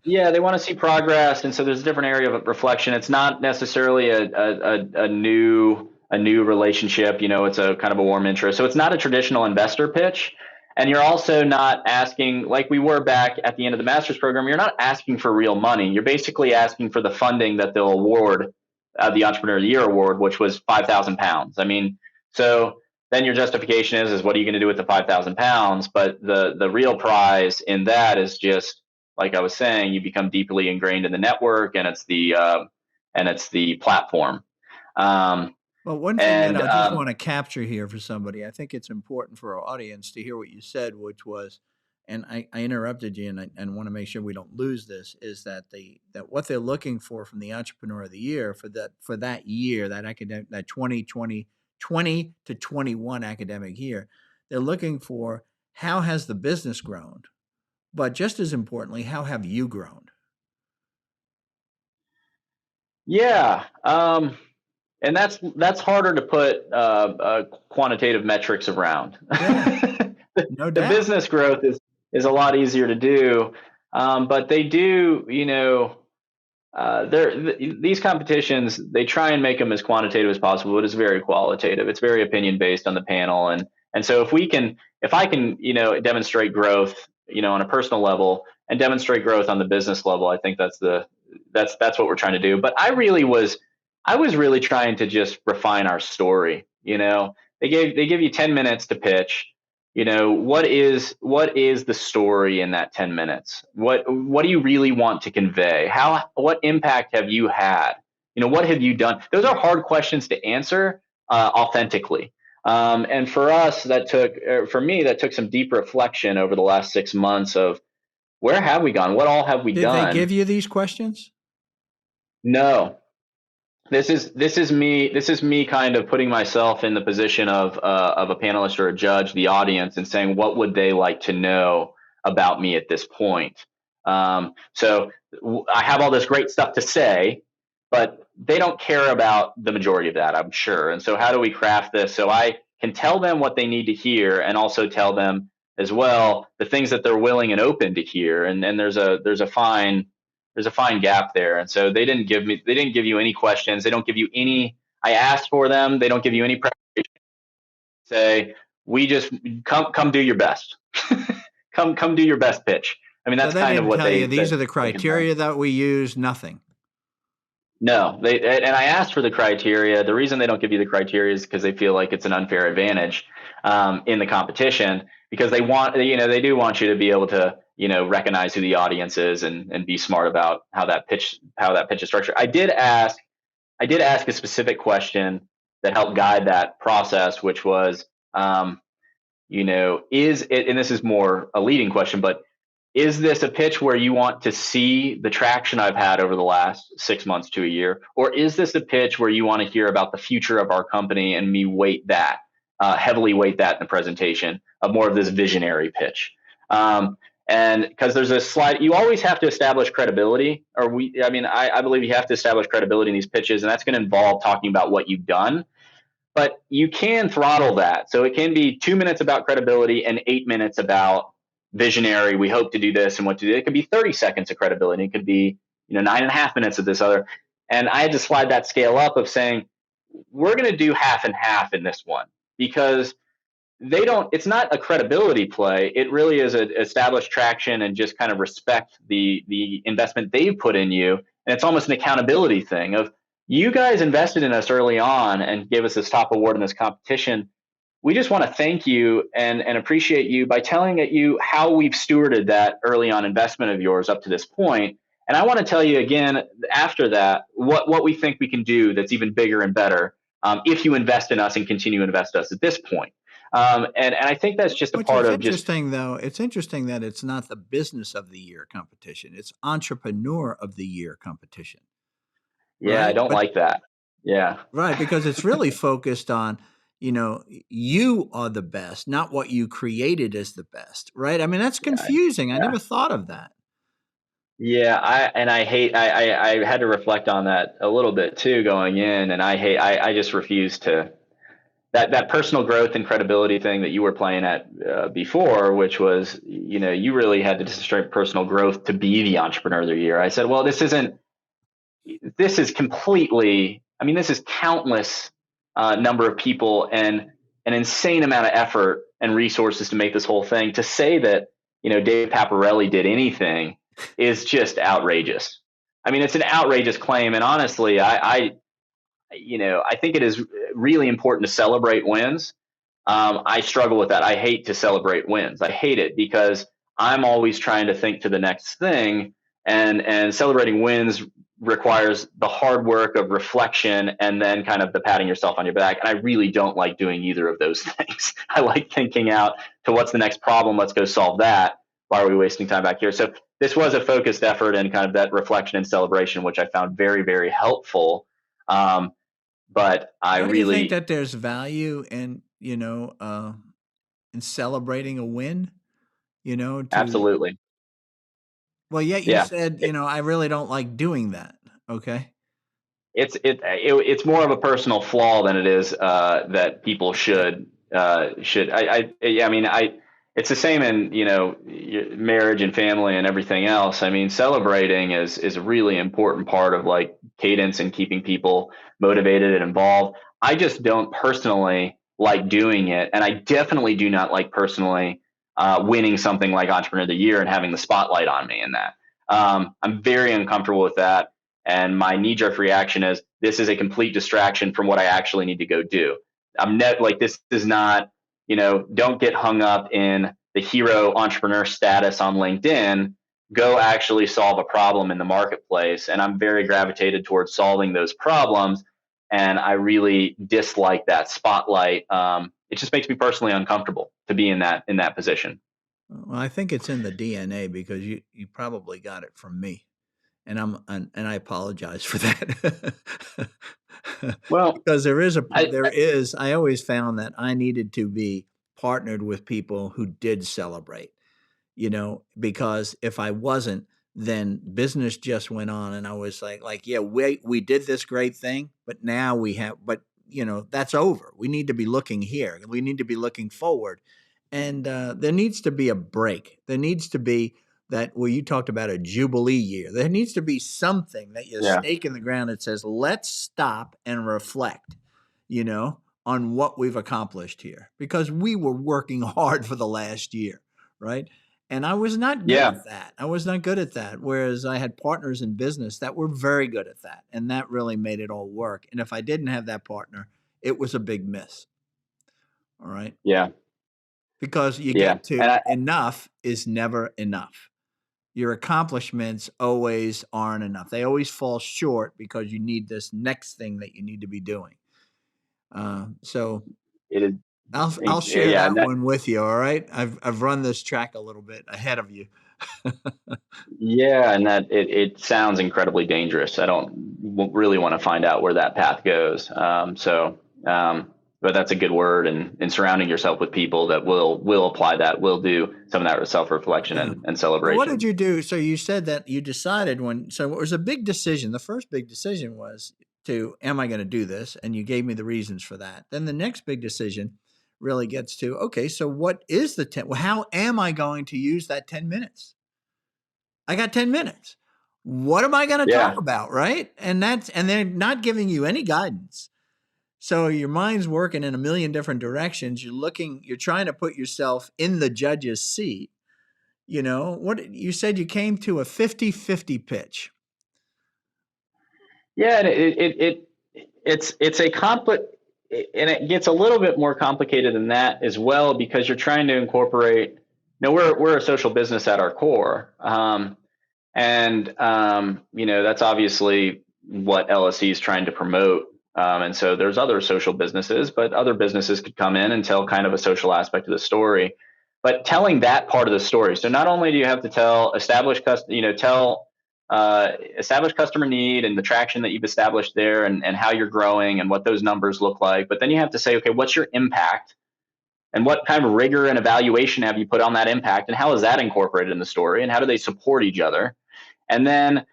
Yeah, they want to see progress, and so there's a different area of reflection. It's not necessarily a new relationship. It's a kind of a warm interest. So it's not a traditional investor pitch, and you're also not asking like we were back at the end of the master's program. You're not asking for real money. You're basically asking for the funding that they'll award the Entrepreneur of the Year award, which was £5,000. I mean, so then your justification is what are you going to do with the £5,000? But the real prize in that is just like I was saying, you become deeply ingrained in the network, and it's the platform. Um, Well, one thing that and I just wanna capture here for somebody, I think it's important for our audience to hear what you said, which was and I interrupted you, and I wanna make sure we don't lose this, is that that what they're looking for from the Entrepreneur of the Year for that year, that academic that 2020 to 21 academic year, they're looking for how has the business grown? But just as importantly, how have you grown? yeah, and that's harder to put quantitative metrics around. Yeah, no The doubt. business growth is a lot easier to do, but they do. These competitions, they try and make them as quantitative as possible, but it's very qualitative. It's very opinion based on the panel, and so if I can, demonstrate growth, on a personal level, and demonstrate growth on the business level, I think that's what we're trying to do. But I was really trying to just refine our story. They give you 10 minutes to pitch. What is the story in that 10 minutes? What do you really want to convey? What impact have you had? What have you done? Those are hard questions to answer authentically. And for me, that took some deep reflection over the last 6 months of where have we gone? What all have we Did they done? give you these questions? No, this is me kind of putting myself in the position of a panelist or a judge, the audience, and saying what would they like to know about me at this point. So I have all this great stuff to say, but they don't care about the majority of that, I'm sure. And so how do we craft this so I can tell them what they need to hear, and also tell them as well the things that they're willing and open to hear. And there's a fine gap there. And so they didn't give you any questions. They don't give you any. I asked for them. They don't give you any preparation. Say, we just come do your best. come do your best pitch. I mean, So that's they kind of didn't what tell you these they are the focus on. criteria that we use. Nothing. No, and I asked for the criteria. The reason they don't give you the criteria is because they feel like it's an unfair advantage in the competition, because they want, they do want you to be able to, recognize who the audience is and be smart about how that pitch is structured. I did ask a specific question that helped guide that process, which was, is it, and this is more a leading question, but is this a pitch where you want to see the traction I've had over the last 6 months to a year? Or is this a pitch where you want to hear about the future of our company and me heavily weight that in the presentation of more of this visionary pitch? And because there's a slide, you always have to establish credibility, I believe you have to establish credibility in these pitches, and that's going to involve talking about what you've done, but you can throttle that. So it can be 2 minutes about credibility and 8 minutes about visionary. We hope to do this and what to do. It could be 30 seconds of credibility. It could be, 9.5 minutes of this other. And I had to slide that scale up of saying, we're going to do half and half in this one, because it's not a credibility play. It really is a established traction and just kind of respect the investment they've put in you. And it's almost an accountability thing of, you guys invested in us early on and gave us this top award in this competition. We just want to thank you and appreciate you by telling you how we've stewarded that early on investment of yours up to this point. And I want to tell you again after that what we think we can do that's even bigger and better, if you invest in us and continue to invest in us at this point. And I think that's just a Which part is of just, interesting, though. It's interesting that it's not the business of the year competition; it's entrepreneur of the year competition, yeah, I right? don't But like that. Yeah, right, because it's really focused on, you are the best, not what you created as the best, right? I mean, that's yeah, confusing. I yeah. never thought of that. Yeah, I had to reflect on that a little bit too going in, and I just refuse to, that personal growth and credibility thing that you were playing at before, which was, you really had to demonstrate personal growth to be the entrepreneur of the year. I said, well, this is completely, this is countless number of people and an insane amount of effort and resources to make this whole thing. To say that, Dave Paparelli did anything is just outrageous. It's an outrageous claim. And honestly, I think it is really important to celebrate wins. I struggle with that. I hate to celebrate wins. I hate it because I'm always trying to think to the next thing, and celebrating wins requires the hard work of reflection and then kind of the patting yourself on your back. And I really don't like doing either of those things. I like thinking out to what's the next problem. Let's go solve that. Why are we wasting time back here? So this was a focused effort and kind of that reflection and celebration, which I found very, very helpful. But I Don't you think really, that there's value in celebrating a win? To absolutely. Well, yet you Yeah. said, I really don't like doing that. Okay. It's more of a personal flaw than it is that people Okay. should. Yeah, it's the same in marriage and family and everything else. Celebrating is a really important part of like cadence and keeping people motivated and involved. I just don't personally like doing it, and I definitely do not like personally winning something like Entrepreneur of the Year and having the spotlight on me in that. I'm very uncomfortable with that. And my knee jerk reaction is, this is a complete distraction from what I actually need to go do. This is not, don't get hung up in the hero entrepreneur status on LinkedIn. Go actually solve a problem in the marketplace. And I'm very gravitated towards solving those problems. And I really dislike that spotlight. It just makes me personally uncomfortable to be in that position. Well, I think it's in the DNA because you probably got it from me. And I apologize for that. Well, Because I, I always found that I needed to be partnered with people who did celebrate, because if I wasn't, then business just went on and I was like, yeah, we did this great thing, but now that's over. We need to be looking here. We need to be looking forward. And there needs to be a break. There needs to be you talked about a jubilee year. There needs to be something that you yeah. stake in the ground that says, let's stop and reflect, on what we've accomplished here because we were working hard for the last year, right? And I was not good Yeah. at that. I was not good at that. Whereas I had partners in business that were very good at that. And that really made it all work. And if I didn't have that partner, it was a big miss. All right. Yeah. Because you Yeah. get to And enough is never enough. Your accomplishments always aren't enough. They always fall short because you need this next thing that you need to be doing. So it is, I'll share yeah. that one with you. All right. I've run this track a little bit ahead of you. Yeah, and that it sounds incredibly dangerous. I don't really want to find out where that path goes. But that's a good word, and surrounding yourself with people that will apply that, will do some of that self-reflection Yeah. and So what did celebration. you do? So you said that you decided so it was a big decision. The first big decision was am I going to do this? And you gave me the reasons for that. Then the next big decision really gets to, okay, so what is the 10? Well, how am I going to use that 10 minutes? I got 10 minutes. What am I going to talk Yeah, about? Right. And they're not giving you any guidance. So your mind's working in a million different directions. You're trying to put yourself in the judge's seat. What you said, you came to a 50-50 pitch. yeah, and it's a complex, and it gets a little bit more complicated than that as well, because you're trying to incorporate. We're a social business at our core, and that's obviously what LSE is trying to promote. And so there's other social businesses, but other businesses could come in and tell kind of a social aspect of the story. But telling that part of the story. So not only do you have to tell established customer need and the traction that you've established there, and how you're growing and what those numbers look like. But then you have to say, okay, what's your impact? And what kind of rigor and evaluation have you put on that impact? And how is that incorporated in the story? And how do they support each other? And then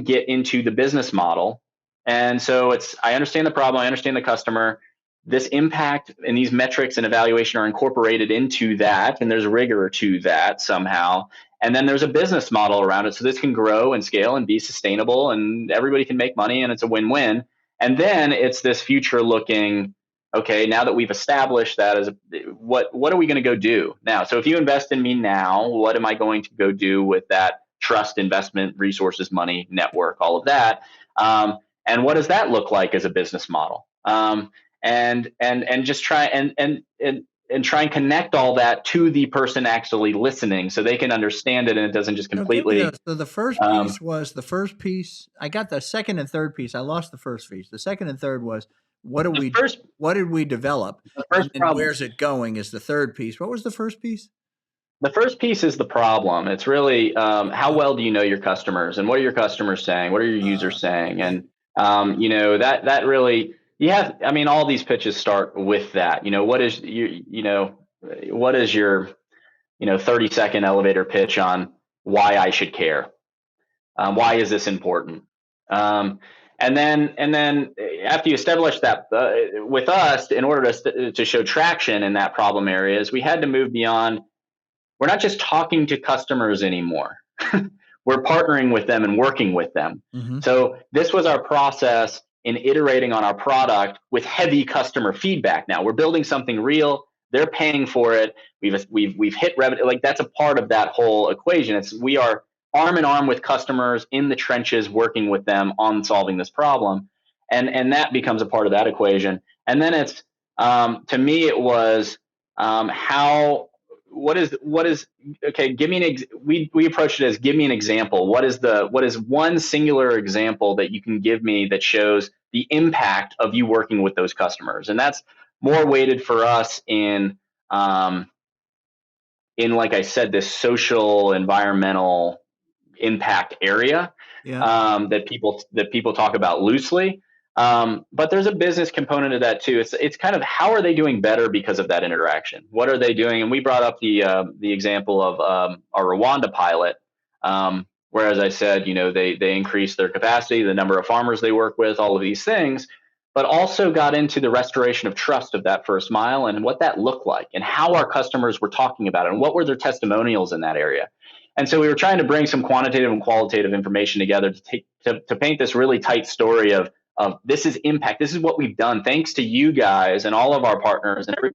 get into the business model. And so I understand the problem, I understand the customer. This impact and these metrics and evaluation are incorporated into that, and there's rigor to that somehow. And then there's a business model around it, so this can grow and scale and be sustainable, and everybody can make money, and it's a win-win. And then it's this future-looking. Okay, now that we've established that what are we going to go do now? So if you invest in me now, what am I going to go do with that trust, investment, resources, money, network, all of that? And what does that look like as a business model? And just try and try and connect all that to the person actually listening, so they can understand it, and it doesn't just No, give me completely. so the first Um, piece was the first piece. I got the second and third piece. I lost the first piece. The second and third was what do the we first what did we develop? the And first then problem. where's it going is the third piece. What was the first piece? The first piece is the problem. It's really, how well do you know your customers, and what are your customers saying? What are your users saying? Yeah. And that really, you have. I mean, all these pitches start with that. What is your 30-second elevator pitch on why I should care? Why is this important? And then after you establish that, with us, in order to show traction in that problem areas, we had to move beyond. We're not just talking to customers anymore. We're partnering with them and working with them. Mm-hmm. So this was our process in iterating on our product with heavy customer feedback. Now we're building something real. They're paying for it. We've hit revenue. Like, that's a part of that whole equation. We are arm in arm with customers in the trenches, working with them on solving this problem, and that becomes a part of that equation. And then it's, to me, it was, how what is okay, give me we approached it as, give me an example. What is one singular example that you can give me that shows the impact of you working with those customers? And that's more weighted for us in, like I said, this social environmental impact area, Yeah. that people talk about loosely. But there's a business component of that too. It's kind of, how are they doing better because of that interaction? What are they doing? And we brought up the example of our Rwanda pilot, where, as I said, they increased their capacity, the number of farmers they work with, all of these things, but also got into the restoration of trust of that first mile, and what that looked like, and how our customers were talking about it, and what were their testimonials in that area. And so we were trying to bring some quantitative and qualitative information together to paint this really tight story of this is impact. This is what we've done. Thanks to you guys and all of our partners and everything,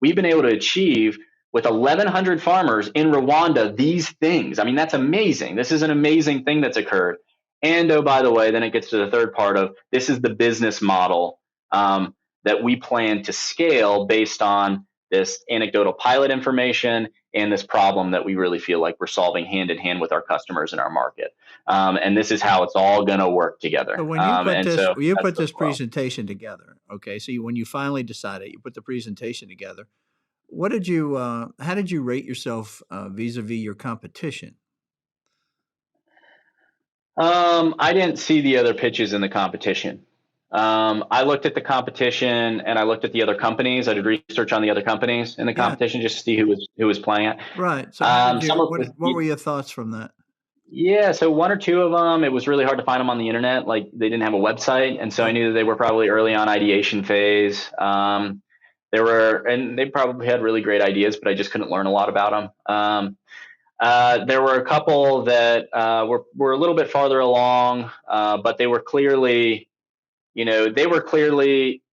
we've been able to achieve with 1,100 farmers in Rwanda these things. I mean, that's amazing. This is an amazing thing that's occurred. And oh, by the way, then it gets to the third part of this is the business model that we plan to scale based on this anecdotal pilot information and this problem that we really feel like we're solving hand in hand with our customers in our market. And this is how it's all going to work together. So when you That's put the this flow. presentation together, okay, so when you finally decided, you put the presentation together, what did you, how did you rate yourself vis-a-vis your competition? I didn't see the other pitches in the competition. I looked at the competition and I looked at the other companies. I did research on the other companies in the Yeah, competition just to see who was playing it. right. So how did Some you, of what were your thoughts from that? yeah, so one or two of them, it was really hard to find them on the internet. Like they didn't have a website, and so I Right. knew that they were probably early on ideation phase. And they probably had really great ideas, but I just couldn't learn a lot about them. There were a couple that were a little bit farther along, but they were clearly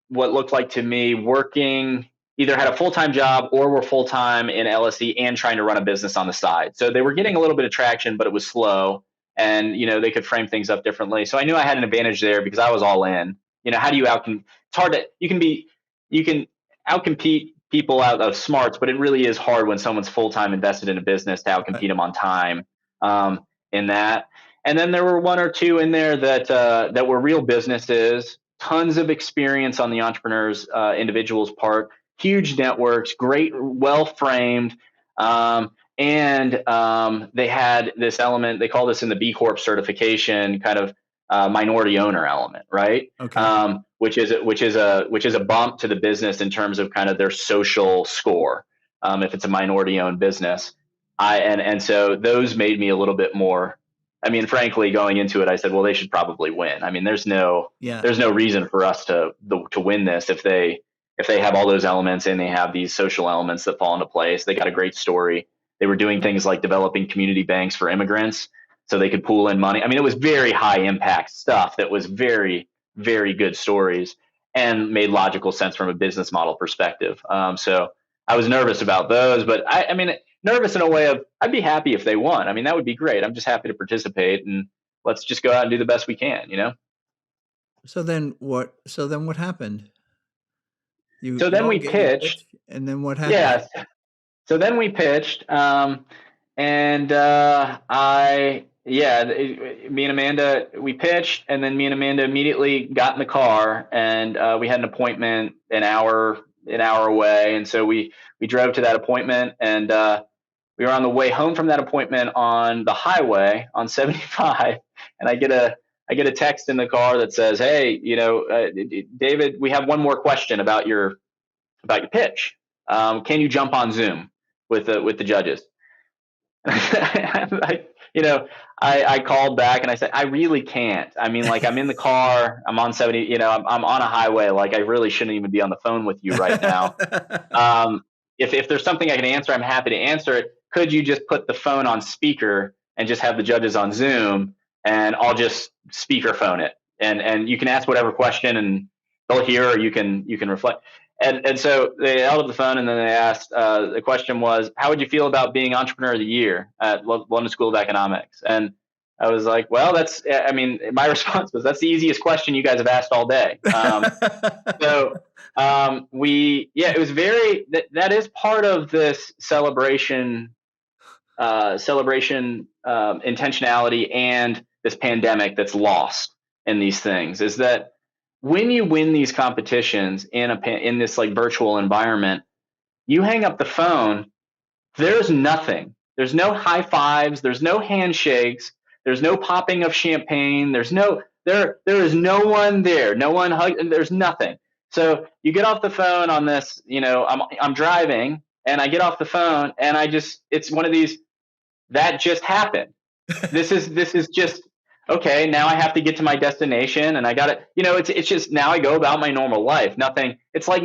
what looked like to me working, either had a full-time job or were full-time in LSE and trying to run a business on the side. So they were getting a little bit of traction, but it was slow, and they could frame things up differently. So I knew I had an advantage there because I was all in. How do you it's hard to you can outcompete people out of smarts, but it really is hard when someone's full-time invested in a business to Right. outcompete them on time in that. And then there were one or two in there that were real businesses, tons of experience on the entrepreneur's individual's part, huge networks, great, well framed, and they had this element. They call this in the B Corp certification kind of minority owner element, right? Okay. Which is a bump to the business in terms of kind of their social score. If it's a minority owned business, and so those made me a little bit more. I mean, frankly, going into it, I said, well, they should probably win. I mean, there's no Yeah. there's no reason for us to win this if they have all those elements and they have these social elements that fall into place. They got a great story. They were doing things like developing community banks for immigrants so they could pool in money. I mean, it was very high impact stuff that was very, very good stories and made logical sense from a business model perspective. So I was nervous about those, but I mean, nervous in a way of I'd be happy if they won. I mean, that would be great. I'm just happy to participate, and let's just go out and do the best we can. So then what happened? You So you then all we gave your pitched. pitch, and then what happened? Yeah. So then we pitched, and me and Amanda, we pitched, and then me and Amanda immediately got in the car, and we had an appointment an hour away, and so we drove to that appointment, and we were on the way home from that appointment on the highway on 75, and I get a text in the car that says, "Hey, David, we have one more question about your pitch. Can you jump on Zoom with the judges?" I called back and I said, I really can't. I mean, like I'm in the car, I'm on 70, I'm on a highway. Like I really shouldn't even be on the phone with you right now. If there's something I can answer, I'm happy to answer it. Could you just put the phone on speaker and just have the judges on Zoom, and I'll just speakerphone it, and you can ask whatever question and they'll hear, or you can reflect. And so they held up the phone, and then they asked, the question was, how would you feel about being Entrepreneur of the Year at London School of Economics? And I was like, well, my response was, that's the easiest question you guys have asked all day. So it was that is part of this celebration intentionality and this pandemic that's lost in these things is that when you win these competitions in this like virtual environment, you hang up the phone. There's nothing. There's no high fives. There's no handshakes. There's no popping of champagne. There is no one there. No one hug. There's nothing. So you get off the phone on this. I'm driving and I get off the phone and it's one of these that just happened. This is just okay. Now I have to get to my destination and I got it. It's just now I go about my normal life. Nothing. It's like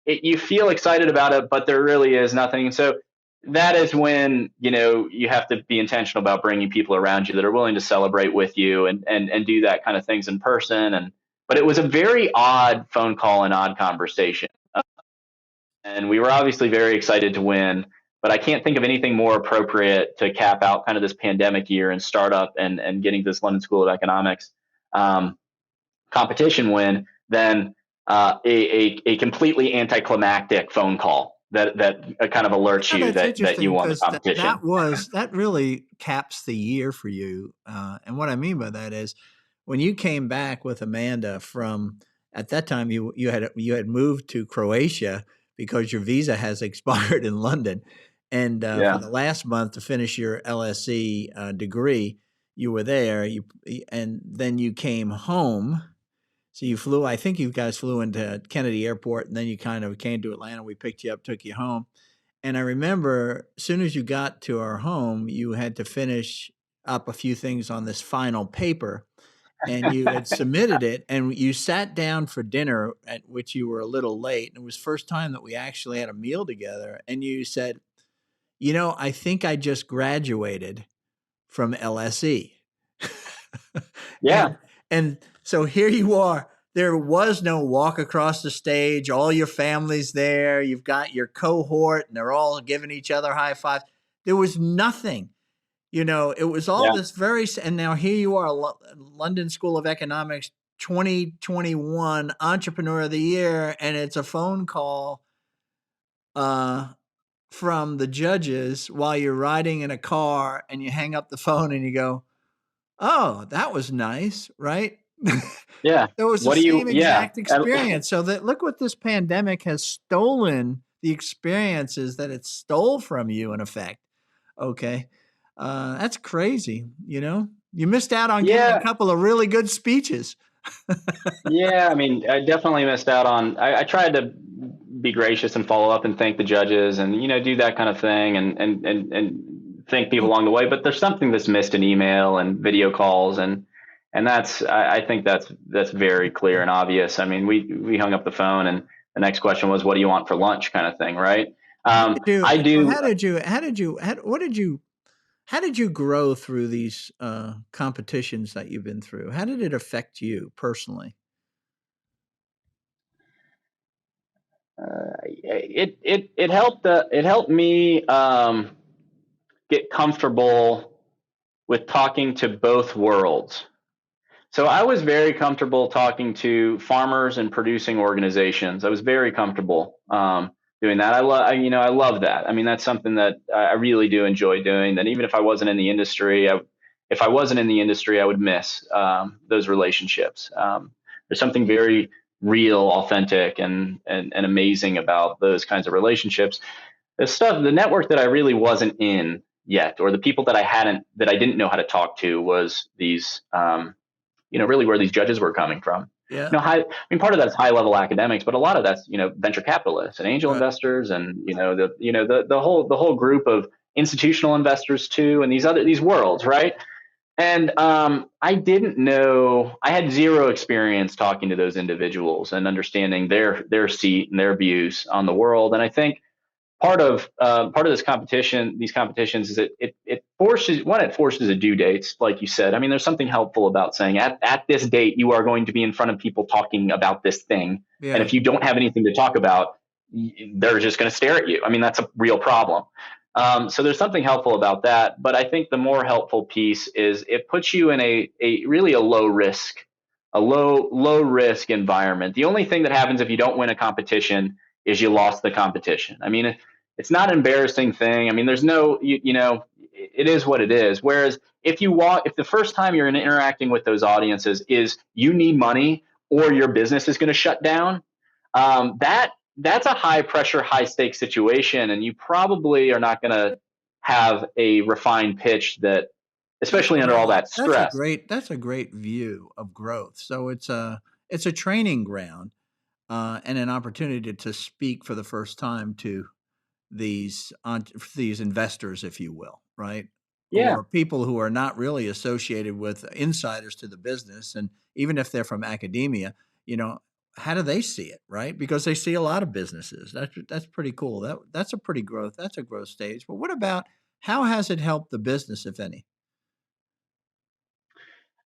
you feel excited about it, but there really is nothing. So that is when you have to be intentional about bringing people around you that are willing to celebrate with you and do that kind of things in person. But it was a very odd phone call and odd conversation, and we were obviously very excited to win. But I can't think of anything more appropriate to cap out kind of this pandemic year and startup and getting to this London School of Economics um, competition win than a completely anticlimactic phone call that kind of alerts Yeah, you that's that you interesting won the because competition. that really caps the year for you. And what I mean by that is when you came back with Amanda from at that time you had moved to Croatia because your visa has expired in London, and for Yeah, the last month to finish your LSE degree, you were there. And then you came home. So you flew. I think you guys flew into Kennedy Airport, and then you kind of came to Atlanta. We picked you up, took you home. And I remember as soon as you got to our home, you had to finish up a few things on this final paper and you had submitted it and you sat down for dinner at which you were a little late. And it was first time that we actually had a meal together. And you said, I think I just graduated from LSE. yeah, and and so here you are. There was no walk across the stage. All your family's there. You've got your cohort, and they're all giving each other high fives. There was nothing. It was all yeah, this and now here you are, London School of Economics 2021 Entrepreneur of the Year, and it's a phone call uh, from the judges while you're riding in a car, and you hang up the phone and you go, "Oh, that was nice," right? yeah. It was the What do you? same Yeah, exact experience. So that look what this pandemic has stolen the experiences that it stole from you in effect. Okay. That's crazy, you know? You missed out on giving a yeah, couple of really good speeches. yeah. I mean, I definitely missed out on. I tried to be gracious and follow up and thank the judges and do that kind of thing and thank people Well, along the way. But there's something that's missed in email and video calls and that's I think that's very clear and obvious. I mean, we hung up the phone and the next question was, what do you want for lunch, kind of thing, right? how did you I so do. how did you grow through these competitions that you've been through? How did it affect you personally? It helped me get comfortable with talking to both worlds. So I was very comfortable talking to farmers and producing organizations. I was very comfortable doing that. I love that. I mean, that's something that I really do enjoy doing. That even if I wasn't in the industry, if I wasn't in the industry, I would miss those relationships. There's something very real, authentic, and amazing about those kinds of relationships. The network that I really wasn't in yet, or the people that I didn't know how to talk to, was these. Really where these judges were coming from. Yeah. I mean, part of that's high level academics, but a lot of that's venture capitalists and angel Right. investors, and the whole group of institutional investors too, and these worlds, right? And I didn't know. I had zero experience talking to those individuals and understanding their seat and their views on the world. And I think part of these competitions is it forces a due dates, like you said. I mean, there's something helpful about saying at this date you are going to be in front of people talking about this thing, and Yeah. if you don't have anything to talk about, they're just going to stare at you. I mean, that's a real problem. So there's something helpful about that, but I think the more helpful piece is it puts you in a really a low risk environment. The only thing that happens if you don't win a competition is you lost the competition. I mean, it's not an embarrassing thing. I mean, there's no, it is what it is. Whereas if the first time you're interacting with those audiences is you need money or your business is going to shut down, that's a high pressure, high stakes situation, and you probably are not going to have a refined pitch that, That's especially a under all really that stress. that's a great view of growth. So it's a training ground and an opportunity to speak for the first time to these investors, if you will, right? Yeah, Or people who are not really associated with insiders to the business, and even if they're from academia, you know, how do they see it, right? Because they see a lot of businesses. That's pretty cool. That's a growth stage. But what about how has it helped the business, if any?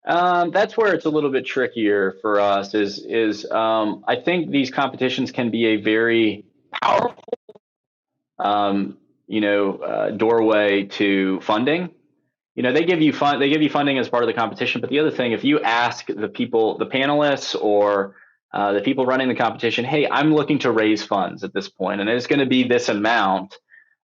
that's where it's a little bit trickier for us. Is I think these competitions can be a very powerful um, doorway to funding. They give you funding as part of the competition. But the other thing, if you ask the panelists, or the people running the competition, hey, I'm looking to raise funds at this point, and it's going to be this amount,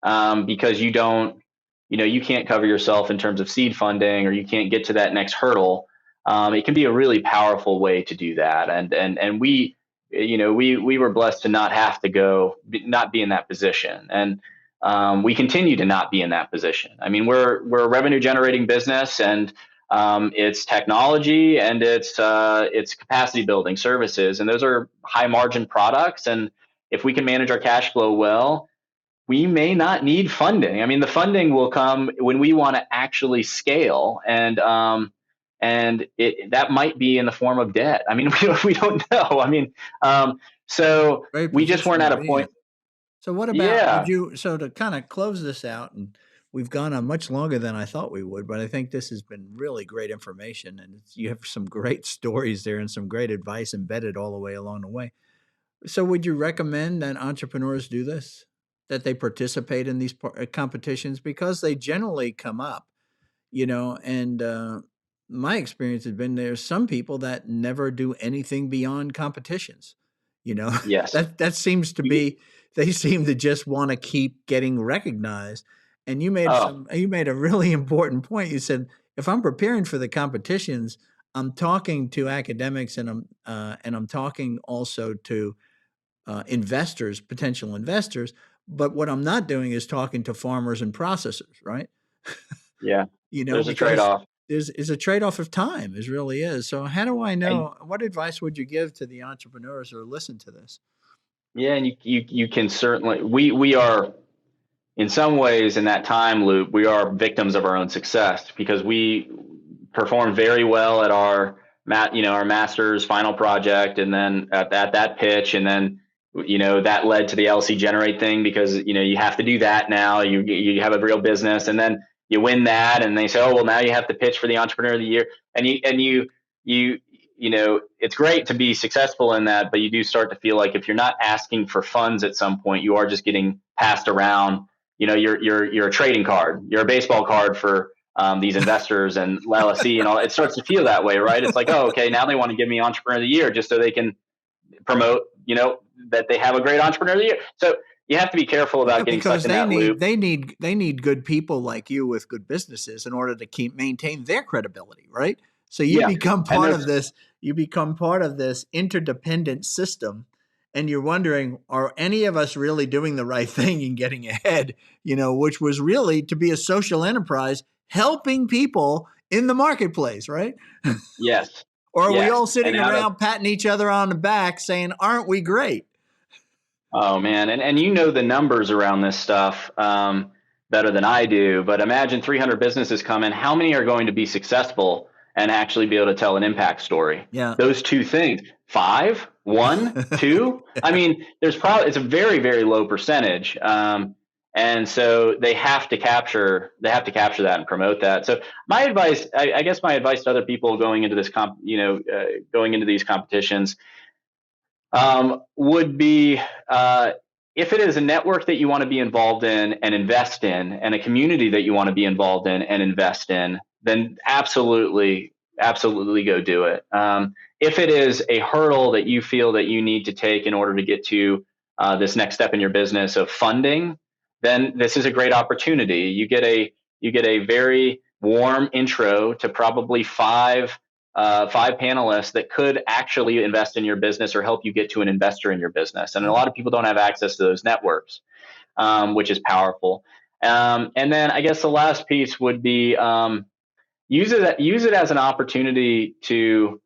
because you can't cover yourself in terms of seed funding, or you can't get to that next hurdle. It can be a really powerful way to do that. And we were blessed to not have to not be in that position. And we continue to not be in that position. I mean, we're a revenue generating business, and it's technology, and it's capacity building services, and those are high margin products. And if we can manage our cash flow well, we may not need funding. I mean, the funding will come when we want to actually scale, and that might be in the form of debt. I mean, we don't know. I mean, so Great we just position weren't to at a be in. point. So what about Yeah, so to kind of close this out, and we've gone on much longer than I thought we would, but I think this has been really great information, and you have some great stories there and some great advice embedded all the way along the way. So would you recommend that entrepreneurs do this? That they participate in these competitions, because they generally come up, and my experience has been there's some people that never do anything beyond competitions. You know, yes. that seems to You, be, they seem to just want to keep getting recognized. And oh, you made a really important point. You said, if I'm preparing for the competitions, I'm talking to academics, and I'm talking also to investors, potential investors. But what I'm not doing is talking to farmers and processors, right? yeah. There's a trade Because off. is a trade-off of time, is really is. So how do I And know, what advice would you give to the entrepreneurs who listen to this? yeah, and you can certainly, we are, in some ways, in that time loop, we are victims of our own success, because we performed very well at our master's final project, and then at that pitch, and then that led to the LC Generate thing, because you have to do that now. You have a real business, and then you win that, and they say, oh well, now you have to pitch for the Entrepreneur of the Year, and it's great to be successful in that, but you do start to feel like if you're not asking for funds at some point, you are just getting passed around. You're a trading card. You're a baseball card for these investors and LLC and all. It starts to feel that way, right? It's like, oh, okay, now they want to give me Entrepreneur of the Year just so they can promote, that they have a great Entrepreneur of the Year. So you have to be careful Yeah, about getting stuck because in that loop. they need good people like you with good businesses in order to keep maintain their credibility, right? So Yeah, and there's you become part of this interdependent system, and you're wondering, are any of us really doing the right thing and getting ahead, which was really to be a social enterprise helping people in the marketplace, right? yes, Or are we yes, all and sitting out of around patting each other on the back saying, aren't we great? oh man, and the numbers around this stuff better than I do. But imagine 300 businesses come in. How many are going to be successful and actually be able to tell an impact story? Yeah. Those two things, five, one, two. I mean, it's a very, very low percentage. And so they have to capture that and promote that. So my advice, I guess my advice to other people going into going into these competitions, would be, if it is a network that you want to be involved in and invest in, and a community that you want to be involved in and invest in, then absolutely, absolutely go do it. If it is a hurdle that you feel that you need to take in order to get to this next step in your business of funding, then this is a great opportunity. You get a very warm intro to probably five panelists that could actually invest in your business or help you get to an investor in your business. And a lot of people don't have access to those networks, which is powerful. And then I guess the last piece would be, use it as an opportunity to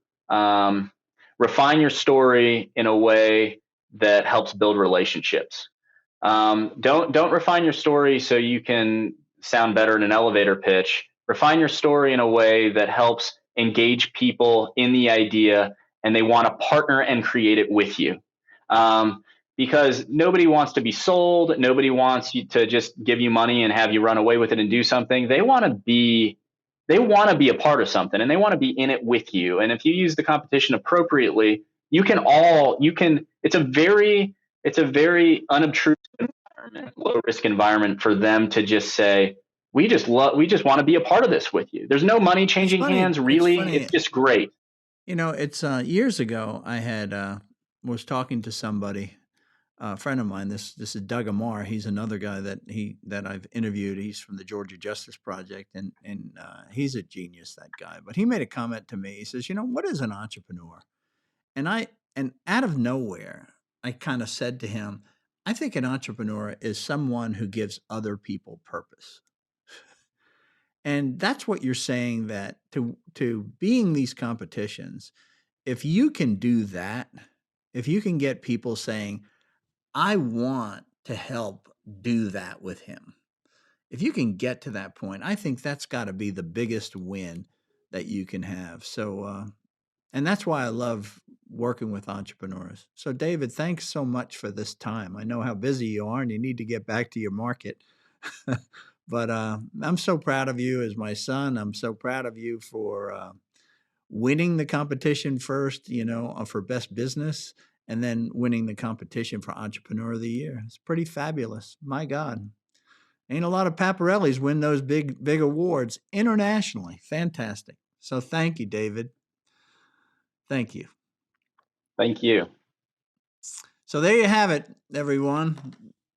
refine your story in a way that helps build relationships. Don't refine your story so you can sound better in an elevator pitch. Refine your story in a way that helps engage people in the idea, and they want to partner and create it with you. Because nobody wants to be sold. Nobody wants you to just give you money and have you run away with it and do something. They want to be a part of something, and they want to be in it with you. And if you use the competition appropriately, it's a very unobtrusive. environment, low risk environment for them to just say, we just want to be a part of this with you. There's no money It's changing funny. hands, It's really. It's funny. just great. It's years ago. I had was talking to somebody, a friend of mine. This is Doug Amar. He's another guy that I've interviewed. He's from the Georgia Justice Project, and he's a genius. That guy. But he made a comment to me. He says, what is an entrepreneur?" And out of nowhere, I kind of said to him, "I think an entrepreneur is someone who gives other people purpose." And that's what you're saying, that to being these competitions, if you can do that, if you can get people saying, "I want to help do that with him." If you can get to that point, I think that's got to be the biggest win that you can have. And that's why I love working with entrepreneurs. So, David, thanks so much for this time. I know how busy you are and you need to get back to your market. But I'm so proud of you as my son. I'm so proud of you for winning the competition first, for best business, and then winning the competition for Entrepreneur of the Year. It's pretty fabulous. My God. Ain't a lot of Paparellis win those big awards internationally. Fantastic. So thank you, David. Thank you. Thank you. So there you have it, everyone.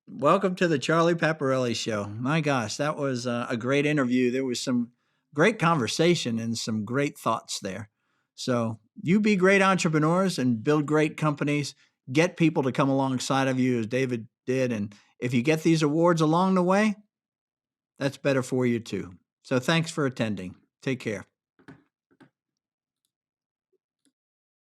Welcome to the Charlie Paparelli Show. My gosh, that was a great interview. There was some great conversation and some great thoughts there. So you be great entrepreneurs and build great companies. Get people to come alongside of you as David did. And if you get these awards along the way, that's better for you too. So thanks for attending. Take care.